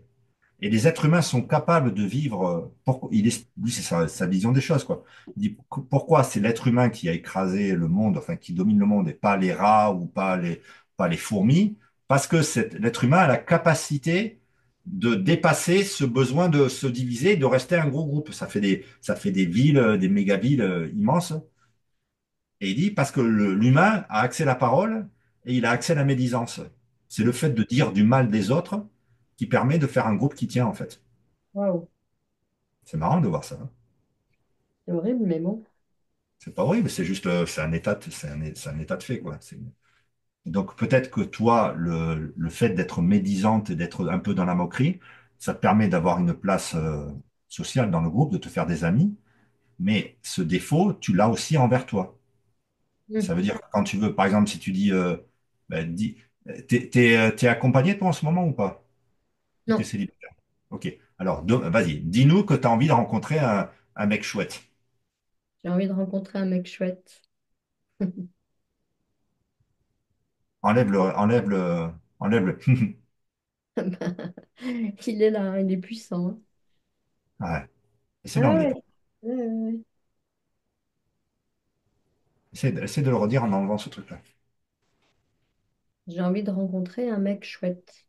Et les êtres humains sont capables de vivre. Lui, c'est sa vision des choses, quoi. Il dit pourquoi c'est l'être humain qui a écrasé le monde, enfin qui domine le monde, et pas les rats ou pas les fourmis, parce que l'être humain a la capacité de dépasser ce besoin de se diviser, de rester un gros groupe. Ça fait des villes, des méga-villes immenses. Et il dit parce que l'humain a accès à la parole et il a accès à la médisance. C'est le fait de dire du mal des autres qui permet de faire un groupe qui tient, en fait. Waouh. C'est marrant de voir ça, hein. C'est horrible, mais bon. C'est pas horrible, c'est juste, c'est un état de fait, quoi. Donc peut-être que toi, le fait d'être médisante et d'être un peu dans la moquerie, ça te permet d'avoir une place sociale dans le groupe, de te faire des amis, mais ce défaut, tu l'as aussi envers toi. Ça Mhm. veut dire que quand tu veux, par exemple, si tu dis, ben, t'es accompagné toi en ce moment ou pas? Ou t'es Non, célibataire? Ok. Alors, vas-y, dis-nous que tu as envie de rencontrer un mec chouette. j'ai envie de rencontrer un mec chouette. Enlève le. Il est là, hein, il est puissant, hein. Ouais. Essaie Ah d'enlever. ouais. Ouais, ouais, ouais. Essaie de le redire en enlevant ce truc-là. J'ai envie de rencontrer un mec chouette.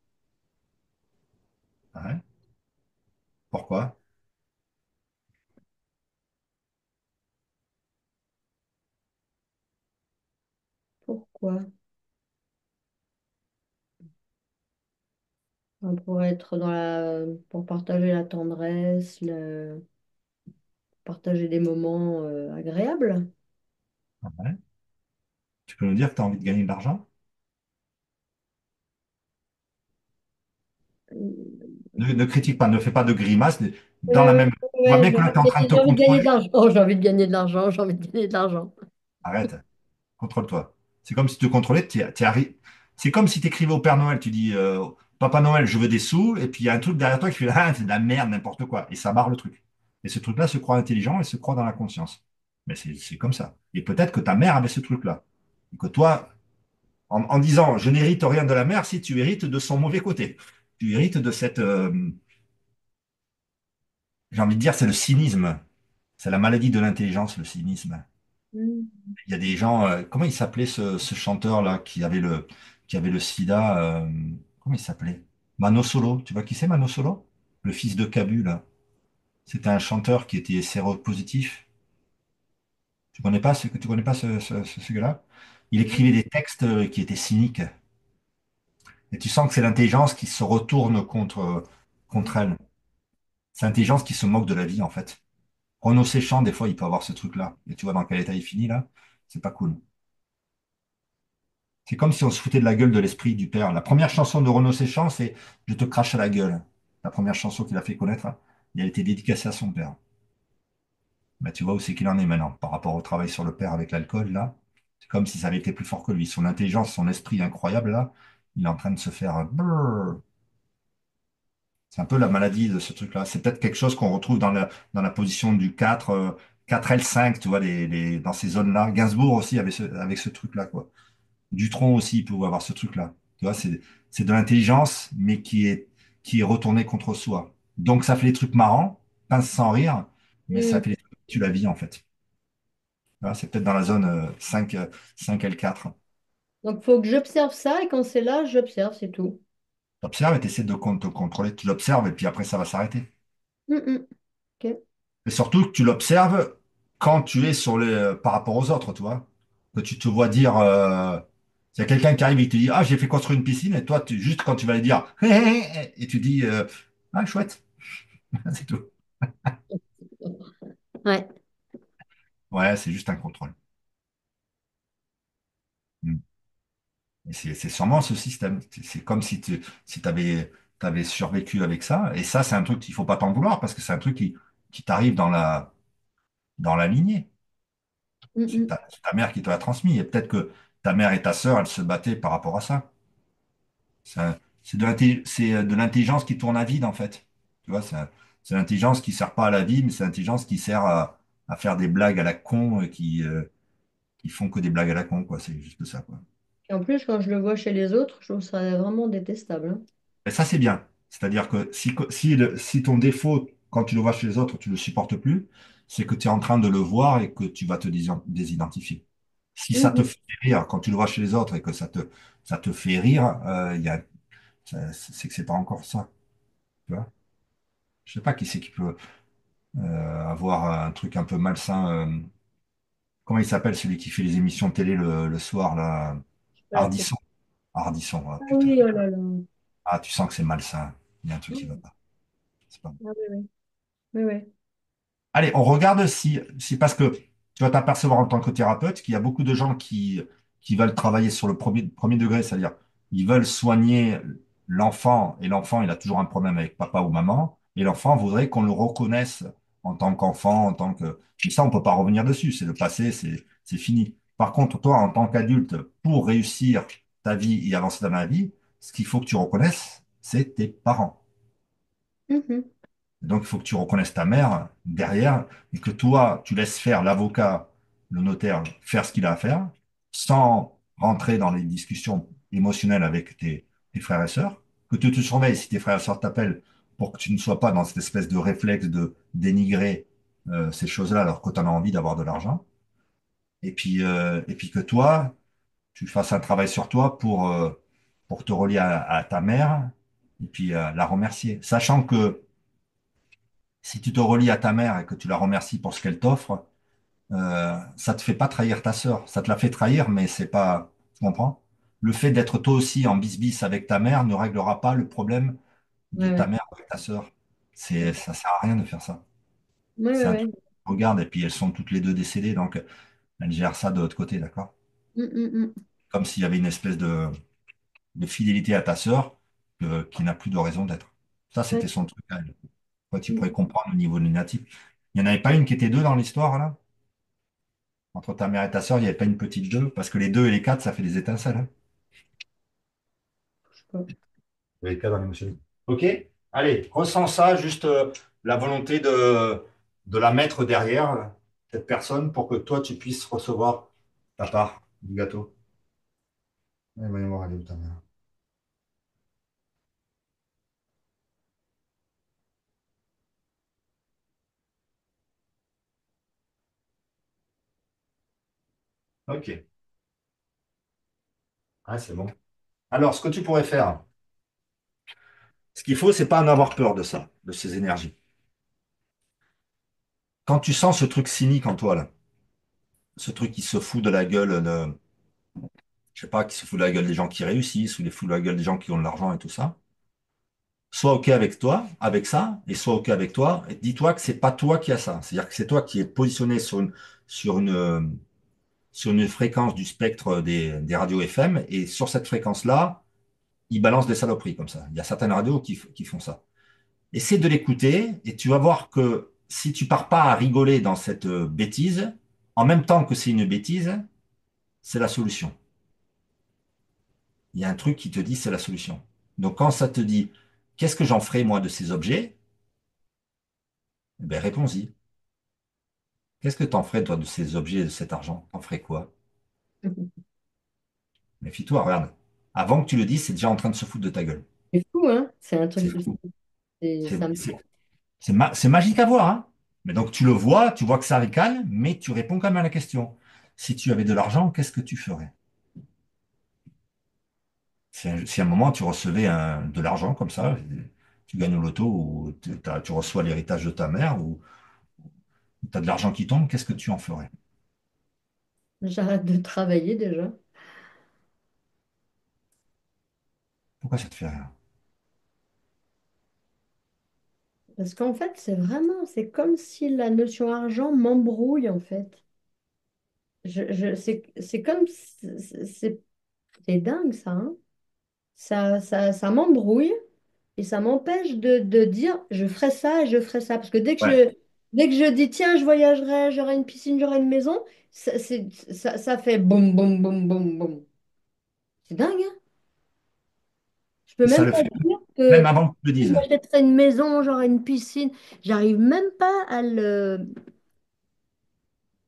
Ouais. Pourquoi? Pourquoi? Pour être pour partager la tendresse, partager des moments agréables. Ouais. Tu peux nous dire que tu as envie de gagner de l'argent? Ne critique pas, ne fais pas de grimaces. Dans la Ouais, même. On voit ouais, bien que là, tu es en train de te j'ai envie de gagner de contrôler. l'argent. Oh, j'ai envie de gagner de l'argent, j'ai envie de gagner de l'argent. Arrête. Contrôle-toi. C'est comme si tu te contrôlais, c'est comme si tu écrivais au Père Noël, tu dis Papa Noël, je veux des sous, et puis il y a un truc derrière toi qui fait ah, c'est de la merde, n'importe quoi, et ça barre le truc. Et ce truc-là se croit intelligent et se croit dans la conscience. Mais c'est comme ça. Et peut-être que ta mère avait ce truc-là. Et que toi, en disant je n'hérite rien de la mère, si tu hérites de son mauvais côté. tu hérites de cette, j'ai envie de dire, c'est le cynisme. C'est la maladie de l'intelligence, le cynisme. Mm. Il y a des gens, comment il s'appelait ce chanteur-là qui avait le sida, comment il s'appelait? Mano Solo. Tu vois qui c'est Mano Solo? Le fils de Cabu, là. C'était un chanteur qui était séropositif. Tu connais pas ce gars-là? Il écrivait des textes qui étaient cyniques. Et tu sens que c'est l'intelligence qui se retourne contre elle. C'est l'intelligence qui se moque de la vie, en fait. Renaud Séchant, des fois, il peut avoir ce truc-là. Et tu vois dans quel état il finit, là? C'est pas cool. C'est comme si on se foutait de la gueule de l'esprit du père. La première chanson de Renaud Séchant, c'est Je te crache à la gueule. La première chanson qu'il a fait connaître, hein. Et elle était dédicacée à son père. Bah, tu vois où c'est qu'il en est maintenant, par rapport au travail sur le père avec l'alcool, là. C'est comme si ça avait été plus fort que lui. Son intelligence, son esprit incroyable, là, il est en train de se faire brrr. C'est un peu la maladie de ce truc-là. C'est peut-être quelque chose qu'on retrouve dans la position du 4, 4L5, tu vois, dans ces zones-là. Gainsbourg aussi avec ce truc-là, quoi. Dutronc aussi, il pouvait avoir ce truc-là. Tu vois, c'est de l'intelligence, mais qui est retournée contre soi. Donc, ça fait des trucs marrants, pince sans rire, mais ça Mm. fait des trucs qui tuent la vie, en fait. Tu vois, c'est peut-être dans la zone 5, 5L4. Donc, faut que j'observe ça et quand c'est là, j'observe, c'est tout. Tu observes et tu essaies de te contrôler. Tu l'observes et puis après, ça va s'arrêter. Mm, mm. Ok. Et surtout que tu l'observes quand tu es par rapport aux autres, tu vois. Que tu te vois dire, s'il y a quelqu'un qui arrive et qui te dit, ah, j'ai fait construire une piscine, et toi, juste quand tu vas lui dire, hé, hé, hé, et tu dis, ah, chouette, c'est tout. Ouais. Ouais, c'est juste un contrôle. Mm. Et c'est sûrement ce système. C'est comme si tu avais survécu avec ça. Et ça, c'est un truc qu'il faut pas t'en vouloir parce que c'est un truc qui t'arrive dans la lignée. Mm, C'est mm. ta mère qui te l'a transmis. Et peut-être que ta mère et ta sœur, elles se battaient par rapport à ça. C'est de l'intelligence qui tourne à vide, en fait. Tu vois, c'est l'intelligence qui sert pas à la vie, mais c'est l'intelligence qui sert à faire des blagues à la con qui font que des blagues à la con, quoi. C'est juste ça, quoi. Et en plus, quand je le vois chez les autres, je trouve ça vraiment détestable, hein. Et ça, c'est bien. C'est-à-dire que si ton défaut, quand tu le vois chez les autres, tu le supportes plus, c'est que tu es en train de le voir et que tu vas te désidentifier. Si ça te Mhm. fait rire quand tu le vois chez les autres et que ça te fait rire, c'est que c'est pas encore ça. Tu vois? Je sais pas qui c'est qui peut avoir un truc un peu malsain. Comment il s'appelle celui qui fait les émissions de télé le soir, là? Pas la tête. Ardisson. Ardisson, ah, Ah putain. oui, oh là là. Ah, tu sens que c'est malsain. Il y a un truc qui va Mm. pas. C'est pas bon. Ah oui, oui. Oui, oui. Allez, on regarde si parce que tu vas t'apercevoir en tant que thérapeute qu'il y a beaucoup de gens qui veulent travailler sur le premier degré, c'est-à-dire ils veulent soigner l'enfant et l'enfant, il a toujours un problème avec papa ou maman et l'enfant voudrait qu'on le reconnaisse en tant qu'enfant, en tant que... Mais ça, on peut pas revenir dessus, c'est le passé, c'est fini. Par contre, toi, en tant qu'adulte, pour réussir ta vie et avancer dans la vie, ce qu'il faut que tu reconnaisses, c'est tes parents. Mhm. Donc, il faut que tu reconnaisses ta mère derrière et que toi, tu laisses faire l'avocat, le notaire, faire ce qu'il a à faire, sans rentrer dans les discussions émotionnelles avec tes frères et sœurs, que tu te surveilles si tes frères et sœurs t'appellent pour que tu ne sois pas dans cette espèce de réflexe de dénigrer ces choses-là alors que tu en as envie d'avoir de l'argent. Et puis que toi, tu fasses un travail sur toi pour te relier à ta mère et puis la remercier. Sachant que si tu te relis à ta mère et que tu la remercies pour ce qu'elle t'offre, ça te fait pas trahir ta sœur. Ça te la fait trahir, mais c'est pas, tu comprends? Le fait d'être toi aussi en bis-bis avec ta mère ne réglera pas le problème de Ouais, ta ouais. mère avec ta sœur. Ouais, Ça sert à rien de faire ça. ouais, C'est un truc. ouais. Regarde, et puis elles sont toutes les deux décédées, donc elles gèrent ça de l'autre côté, d'accord? Mm, mm, mm. Comme s'il y avait une espèce de fidélité à ta sœur qui n'a plus de raison d'être. Ça, Ouais. c'était son truc à elle. Toi, tu pourrais Mm. comprendre au niveau lunatique. Il n'y en avait pas une qui était deux dans l'histoire, là? Entre ta mère et ta sœur, il n'y avait pas une petite deux, parce que les deux et les quatre, ça fait des étincelles, hein. Je sais pas. Les quatre dans l'émotion. Ok? Allez, ressens ça, juste la volonté de la mettre derrière cette personne pour que toi, tu puisses recevoir ta part du gâteau. Allez, voyons voir, elle est où ta mère? Ok. Ah, c'est bon. Alors, ce que tu pourrais faire, ce qu'il faut, c'est pas en avoir peur de ça, de ces énergies. Quand tu sens ce truc cynique en toi, là, ce truc qui se fout de la gueule de, je sais pas, qui se fout de la gueule des gens qui réussissent ou qui se fout de la gueule des gens qui ont de l'argent et tout ça, sois OK avec toi, avec ça, et sois OK avec toi, et dis-toi que c'est pas toi qui as ça. C'est-à-dire que c'est toi qui es positionné sur une, euh, sur une fréquence du spectre des radios FM, et sur cette fréquence-là, ils balancent des saloperies comme ça. Il y a certaines radios qui font ça. Essaie de l'écouter, et tu vas voir que si tu pars pas à rigoler dans cette bêtise, en même temps que c'est une bêtise, c'est la solution. Il y a un truc qui te dit c'est la solution. Donc quand ça te dit qu'est-ce que j'en ferai moi de ces objets, eh ben réponds-y. Qu'est-ce que t'en ferais toi de ces objets, de cet argent? T'en ferais quoi? Méfie-toi, regarde. Avant que tu le dises, c'est déjà en train de se foutre de ta gueule. C'est fou, hein? C'est un C'est truc, fou. C'est ça me... c'est- c'est magique à voir, hein. Mais donc tu le vois, tu vois que ça ricane, mais tu réponds quand même à la question. Si tu avais de l'argent, qu'est-ce que tu ferais? Si à un moment tu recevais de l'argent comme ça, tu gagnes au loto ou tu reçois l'héritage de ta mère ou tu as de l'argent qui tombe, qu'est-ce que tu en ferais? J'arrête de travailler déjà. Pourquoi ça te fait rire? Parce qu'en fait, c'est comme si la notion argent m'embrouille, en fait. C'est comme, c'est dingue ça, hein. Ça m'embrouille et ça m'empêche de dire je ferai ça et je ferai ça. Parce que Ouais. dès que je dis tiens, je voyagerai, j'aurai une piscine, j'aurai une maison, ça fait boum, boum, boum, boum, boum. C'est dingue, hein. Je peux Et ça même le pas fait dire même que avant que tu le je dises. m'achèterai une maison, j'aurai une piscine. J'arrive même pas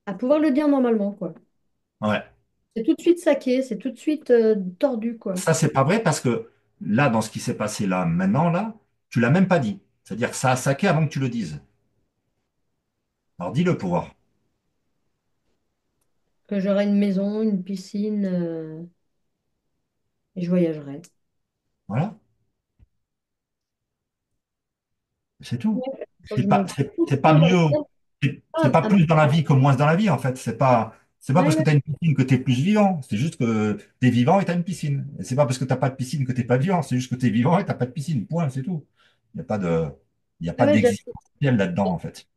à pouvoir le dire normalement, quoi. Ouais. C'est tout de suite saqué, c'est tout de suite tordu, quoi. Ça, c'est pas vrai parce que là, dans ce qui s'est passé là, maintenant, là, tu l'as même pas dit. C'est-à-dire que ça a saqué avant que tu le dises. Alors dis-le pour voir. Que j'aurai une maison, une piscine et je voyagerai. Voilà, c'est tout. Faut que je me C'est pas structure. mieux, c'est pas Ah, plus dans la vie que moins dans la vie, en fait. C'est pas parce ouais, que ouais. tu as une piscine que tu es plus vivant. C'est juste que tu es vivant et tu as une piscine. Et c'est pas parce que t'as pas de piscine que tu n'es pas vivant. C'est juste que tu es vivant et tu pas de piscine. Point, c'est tout. Il n'y a pas de, il y a Ah pas ouais, d'existentiel là-dedans, en fait.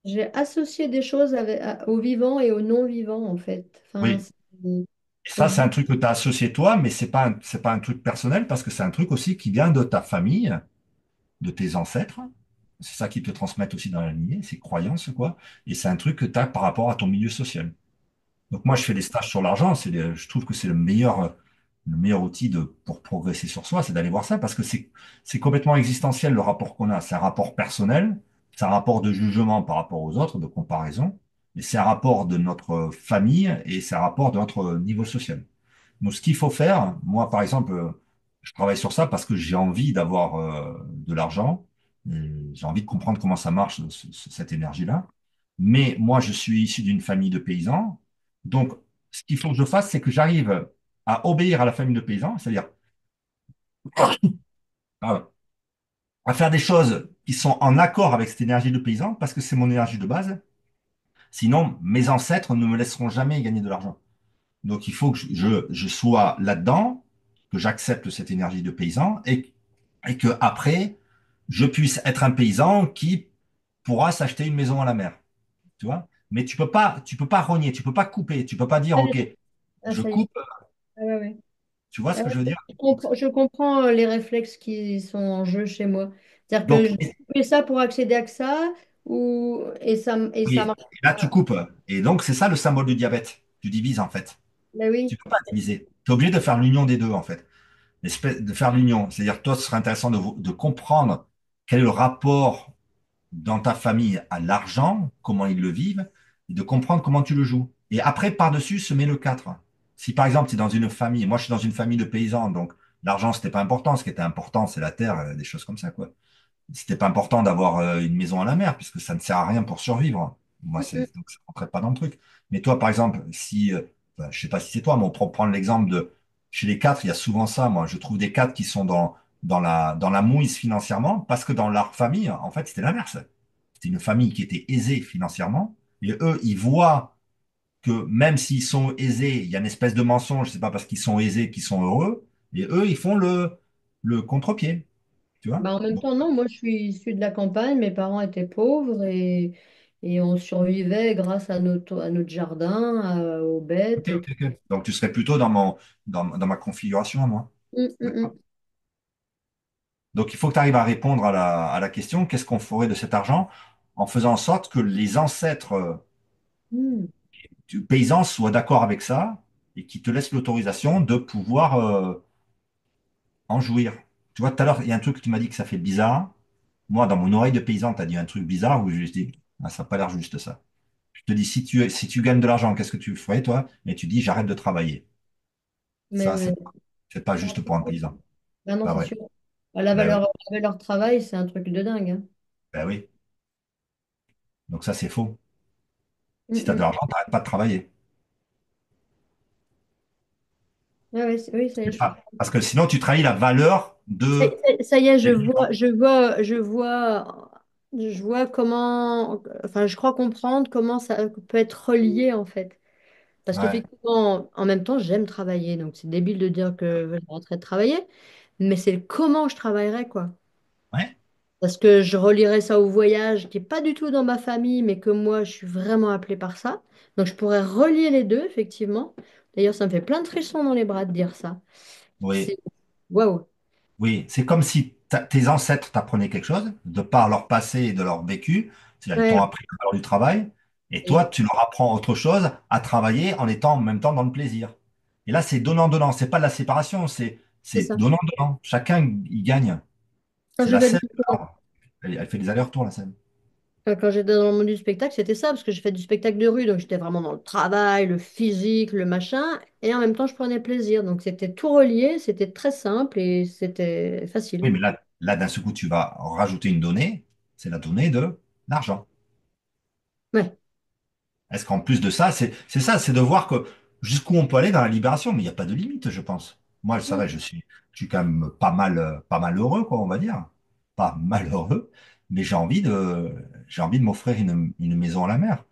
j'ai associé des choses au vivant et au non-vivant, en fait. Enfin, Oui. Et c'est ça, c'est un bizarre. truc que tu as associé toi, mais c'est pas un truc personnel parce que c'est un truc aussi qui vient de ta famille, de tes ancêtres. C'est ça qui te transmettent aussi dans la lignée, ces croyances, quoi. Et c'est un truc que tu as par rapport à ton milieu social. Donc moi, je fais des stages sur l'argent. Je trouve que c'est le meilleur outil pour progresser sur soi, c'est d'aller voir ça parce que c'est complètement existentiel le rapport qu'on a. C'est un rapport personnel, c'est un rapport de jugement par rapport aux autres, de comparaison, et c'est un rapport de notre famille et c'est un rapport de notre niveau social. Donc, ce qu'il faut faire, moi, par exemple, je travaille sur ça parce que j'ai envie d'avoir de l'argent. J'ai envie de comprendre comment ça marche, cette énergie-là. Mais moi, je suis issu d'une famille de paysans. Donc, ce qu'il faut que je fasse, c'est que j'arrive à obéir à la famille de paysans, c'est-à-dire à, à faire des choses qui sont en accord avec cette énergie de paysan parce que c'est mon énergie de base. Sinon, mes ancêtres ne me laisseront jamais gagner de l'argent. Donc, il faut que je sois là-dedans, que j'accepte cette énergie de paysan et que après, je puisse être un paysan qui pourra s'acheter une maison à la mer. Tu vois? Mais tu peux pas rogner, tu peux pas couper, tu peux pas dire, Ah, OK, ah, je ça y est. coupe. Ah, ouais, ouais. Tu vois Ah, ce que ouais, je veux dire? je comprends les réflexes qui sont en jeu chez moi. C'est-à-dire que Donc, je fais ça pour accéder à ça, et oui, ça et marche là, tu pas. coupes. Et donc, c'est ça le symbole du diabète. Tu divises, en fait. Ben Tu oui. peux pas diviser. Tu es obligé de faire l'union des deux, en fait. De faire l'union. C'est-à-dire, toi, ce serait intéressant de comprendre quel est le rapport dans ta famille à l'argent, comment ils le vivent, et de comprendre comment tu le joues. Et après, par-dessus, se met le 4. Si par exemple, tu es dans une famille, moi je suis dans une famille de paysans, donc l'argent, c'était pas important. Ce qui était important, c'est la terre, des choses comme ça, quoi. C'était pas important d'avoir une maison à la mer, puisque ça ne sert à rien pour survivre. Moi, Mm, mm. donc ça rentrait pas dans le truc. Mais toi, par exemple, si enfin, je sais pas si c'est toi, mais on peut prendre l'exemple de chez les cadres, il y a souvent ça. Moi, je trouve des cadres qui sont dans la mouise financièrement parce que dans leur famille, en fait, c'était l'inverse. C'était une famille qui était aisée financièrement et eux, ils voient que même s'ils sont aisés, il y a une espèce de mensonge, c'est pas parce qu'ils sont aisés qu'ils sont heureux et eux, ils font le contre-pied, tu vois? Bah, en même Donc, temps, non, moi je suis issue de la campagne, mes parents étaient pauvres et on survivait grâce à notre jardin, aux ok, bêtes. ok, ok. Donc, tu serais plutôt dans ma configuration à moi. Mm, D'accord. mm, Donc, il faut que tu arrives à répondre à la question, qu'est-ce qu'on ferait de cet argent en faisant en sorte que les ancêtres mm. du paysan soient d'accord avec ça et qui te laissent l'autorisation de pouvoir en jouir. Tu vois, tout à l'heure, il y a un truc que tu m'as dit que ça fait bizarre. Moi, dans mon oreille de paysan, tu as dit un truc bizarre où je dis, ah, ça n'a pas l'air juste ça. Je te dis, si tu gagnes de l'argent, qu'est-ce que tu ferais, toi? Et tu dis, j'arrête de travailler. Ça, Mais c'est pas juste pour un paysan. bah non, Bah c'est ouais. sûr. Ben oui. La valeur travail, c'est un truc de dingue, hein. Ben oui. Donc ça, c'est faux. Mm, Si tu as de mm. l'argent, tu n'arrêtes pas de travailler. Ouais, ouais, oui, Parce que sinon, tu trahis la valeur de... ça y est, de vivre. je vois comment, enfin, je crois comprendre comment ça peut être relié en fait. Parce Ouais. qu'effectivement, en même temps, j'aime travailler, donc c'est débile de dire que j'arrêterai de travailler, mais c'est le comment je travaillerai, quoi. Ouais. Parce que je relierai ça au voyage, qui n'est pas du tout dans ma famille, mais que moi, je suis vraiment appelée par ça. Donc, je pourrais relier les deux, effectivement. D'ailleurs, ça me fait plein de frissons dans les bras de dire ça. Oui. C'est waouh. Oui, c'est comme si tes ancêtres t'apprenaient quelque chose, de par leur passé et de leur vécu, c'est-à-dire ils t'ont Ouais, appris la valeur du travail, et toi, et tu leur apprends autre chose à travailler en étant en même temps dans le plaisir. Et là, c'est donnant-donnant, c'est pas de la séparation, c'est c'est ça. donnant-donnant. Chacun y gagne. Quand C'est je la fais du scène, elle fait des allers-retours, la scène. Quand j'étais dans le monde du spectacle, c'était ça, parce que je fais du spectacle de rue, donc j'étais vraiment dans le travail, le physique, le machin, et en même temps, je prenais plaisir. Donc c'était tout relié, c'était très simple et c'était Oui, facile. mais là d'un seul coup, tu vas rajouter une donnée, c'est la donnée de l'argent. Ouais. Est-ce qu'en plus de ça, c'est ça, c'est de voir que jusqu'où on peut aller dans la libération, mais il n'y a pas de limite, je pense. Moi, ça va, Mm, je suis quand même pas mal heureux, quoi, on va dire. Pas malheureux, mais j'ai envie de m'offrir une maison à la mer.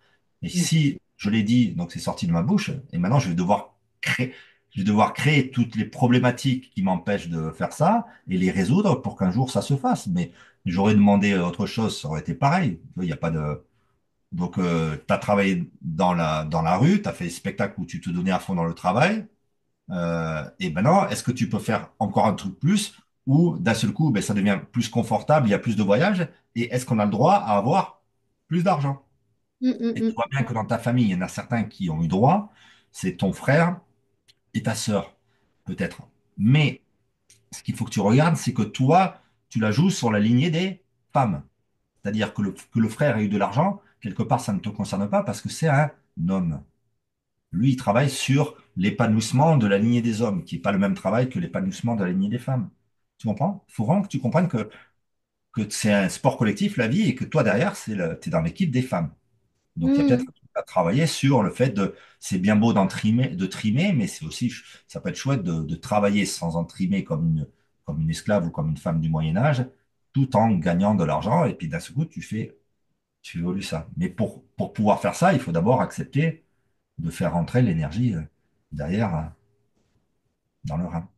Et mm, si je l'ai dit, donc c'est sorti de ma bouche, et maintenant je vais devoir créer toutes les problématiques qui m'empêchent de faire ça et les résoudre pour qu'un jour ça se fasse. Mais j'aurais demandé autre chose, ça aurait été pareil. Il n'y a pas de, donc, tu as travaillé dans la rue, tu as fait des spectacles où tu te donnais à fond dans le travail. Et maintenant, est-ce que tu peux faire encore un truc plus ou d'un seul coup, ben, ça devient plus confortable, il y a plus de voyages et est-ce qu'on a le droit à avoir plus d'argent? mm, Et tu mm, vois bien que dans ta famille, il y en a certains qui ont eu droit, c'est ton frère et ta sœur, peut-être. Mais ce qu'il faut que tu regardes, c'est que toi, tu la joues sur la lignée des femmes. C'est-à-dire que le frère ait eu de l'argent, quelque part, ça ne te concerne pas parce que c'est un homme. Lui, il travaille sur l'épanouissement de la lignée des hommes, qui n'est pas le même travail que l'épanouissement de la lignée des femmes. Tu comprends? Il faut vraiment que tu comprennes que c'est un sport collectif, la vie, et que toi, derrière, tu es dans l'équipe des femmes. Donc, il y a peut-être mm, à travailler sur le fait c'est bien beau de trimer, mais c'est aussi, ça peut être chouette de travailler sans en trimer comme une esclave ou comme une femme du Moyen Âge, tout en gagnant de l'argent. Et puis, d'un seul coup, tu évolues ça. Mais pour pouvoir faire ça, il faut d'abord accepter de faire rentrer l'énergie derrière dans le rein.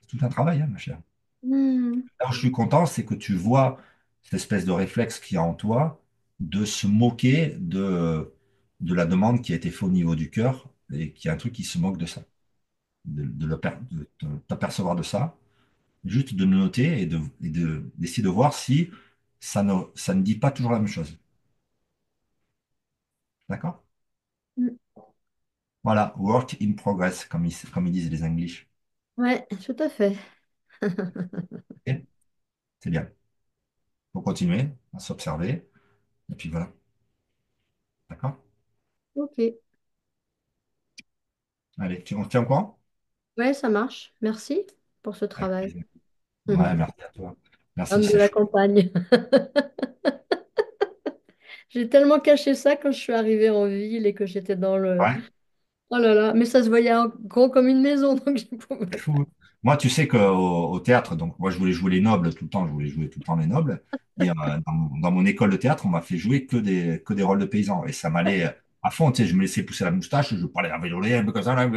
C'est tout un travail, hein, ma chère. mm, Là où je suis content, c'est que tu vois cette espèce de réflexe qu'il y a en toi de se moquer de la demande qui a été faite au niveau du cœur et qu'il y a un truc qui se moque de ça, de t'apercevoir de ça, juste de le noter d'essayer de voir si ça ne dit pas toujours la même chose. D'accord? mm. Voilà, work in progress, comme ils disent les Anglais. Ouais, tout à fait. Ok. C'est bien. Faut continuer à s'observer. Et puis voilà. D'accord? Ok. Allez, on se tient au courant? Ouais, ça marche. Merci pour ce Avec travail. plaisir. Ouais, merci à toi. Merci, Homme de c'est la chouette. campagne. J'ai tellement caché ça quand je suis arrivée en ville et que j'étais dans Ouais. Oh là là, mais ça se voyait gros comme une maison, donc je pouvais pas. Fou. Moi, tu sais qu'au théâtre, donc moi, je voulais jouer les nobles tout le temps, je voulais jouer tout le temps les nobles. Et dans mon école de théâtre, on m'a fait jouer que des rôles de paysans. Et ça m'allait à fond, tu sais, je me laissais pousser la moustache, je parlais un violet, un peu comme ça, là,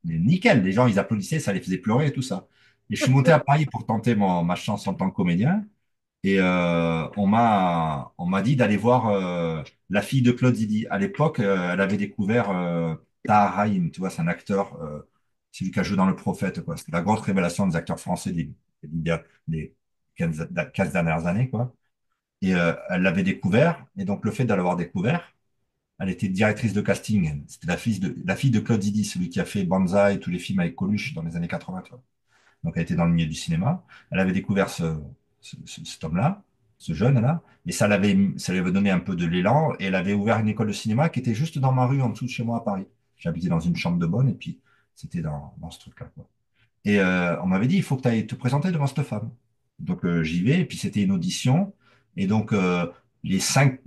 mais nickel, les gens, ils applaudissaient, ça les faisait pleurer et tout ça. Et je suis monté à Paris pour tenter ma chance en tant que comédien. Et on m'a dit d'aller voir la fille de Claude Zidi. À l'époque, elle avait découvert Tahar Rahim, tu vois, c'est un acteur, c'est lui qui a joué dans Le Prophète, quoi. C'était la grosse révélation des acteurs français des 15 dernières années, quoi. Et elle l'avait découvert, et donc le fait de l'avoir découvert, elle était directrice de casting. C'était la fille de Claude Zidi, celui qui a fait Banzai et tous les films avec Coluche dans les années 80, tu vois. Donc elle était dans le milieu du cinéma. Elle avait découvert cet homme-là, ce jeune-là, et ça lui avait donné un peu de l'élan. Et elle avait ouvert une école de cinéma qui était juste dans ma rue, en dessous de chez moi à Paris. J'habitais dans une chambre de bonne, et puis c'était dans ce truc-là, quoi. Et on m'avait dit, il faut que tu ailles te présenter devant cette femme. Donc j'y vais, et puis c'était une audition. Et donc les cinq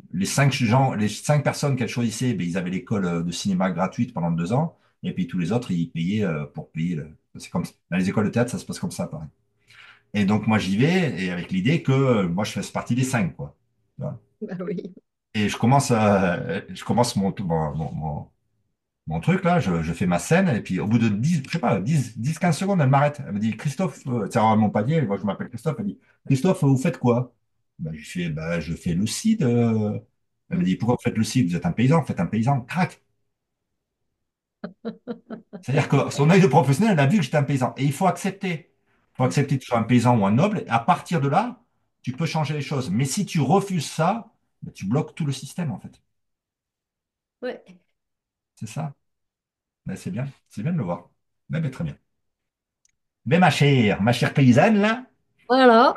personnes qu'elle choisissait, ben, ils avaient l'école de cinéma gratuite pendant 2 ans. Et puis tous les autres, ils payaient pour payer. C'est comme dans les écoles de théâtre, ça se passe comme ça, pareil. Et donc moi j'y vais, et avec l'idée que moi je fasse partie des cinq, quoi. Voilà. Bah oui. Et je commence mon truc là, je fais ma scène, et puis au bout de 10 je sais pas, 15 secondes, elle m'arrête. Elle me dit, Christophe, c'est à mon panier, moi je m'appelle Christophe, elle dit, Christophe, vous faites quoi? Ben, je fais, ben, je fais le CID. Elle me dit, pourquoi vous faites le CID? Vous êtes un paysan, vous faites un paysan, crac. C'est-à-dire que son œil de professionnel, elle a vu que j'étais un paysan. Et il faut accepter. Il faut accepter que tu sois un paysan ou un noble, et à partir de là, tu peux changer les choses. Mais si tu refuses ça, ben, tu bloques tout le système, en fait. Ouais. C'est ça. Ben, c'est bien de le voir. Ben, très bien. Mais ma chère paysanne, là, Voilà.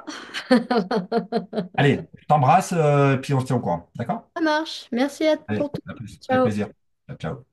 allez, je t'embrasse, puis on se tient au courant. D'accord? Ça marche. Merci Allez, pour tout. à plus. Avec Ciao. plaisir. Ciao, ciao.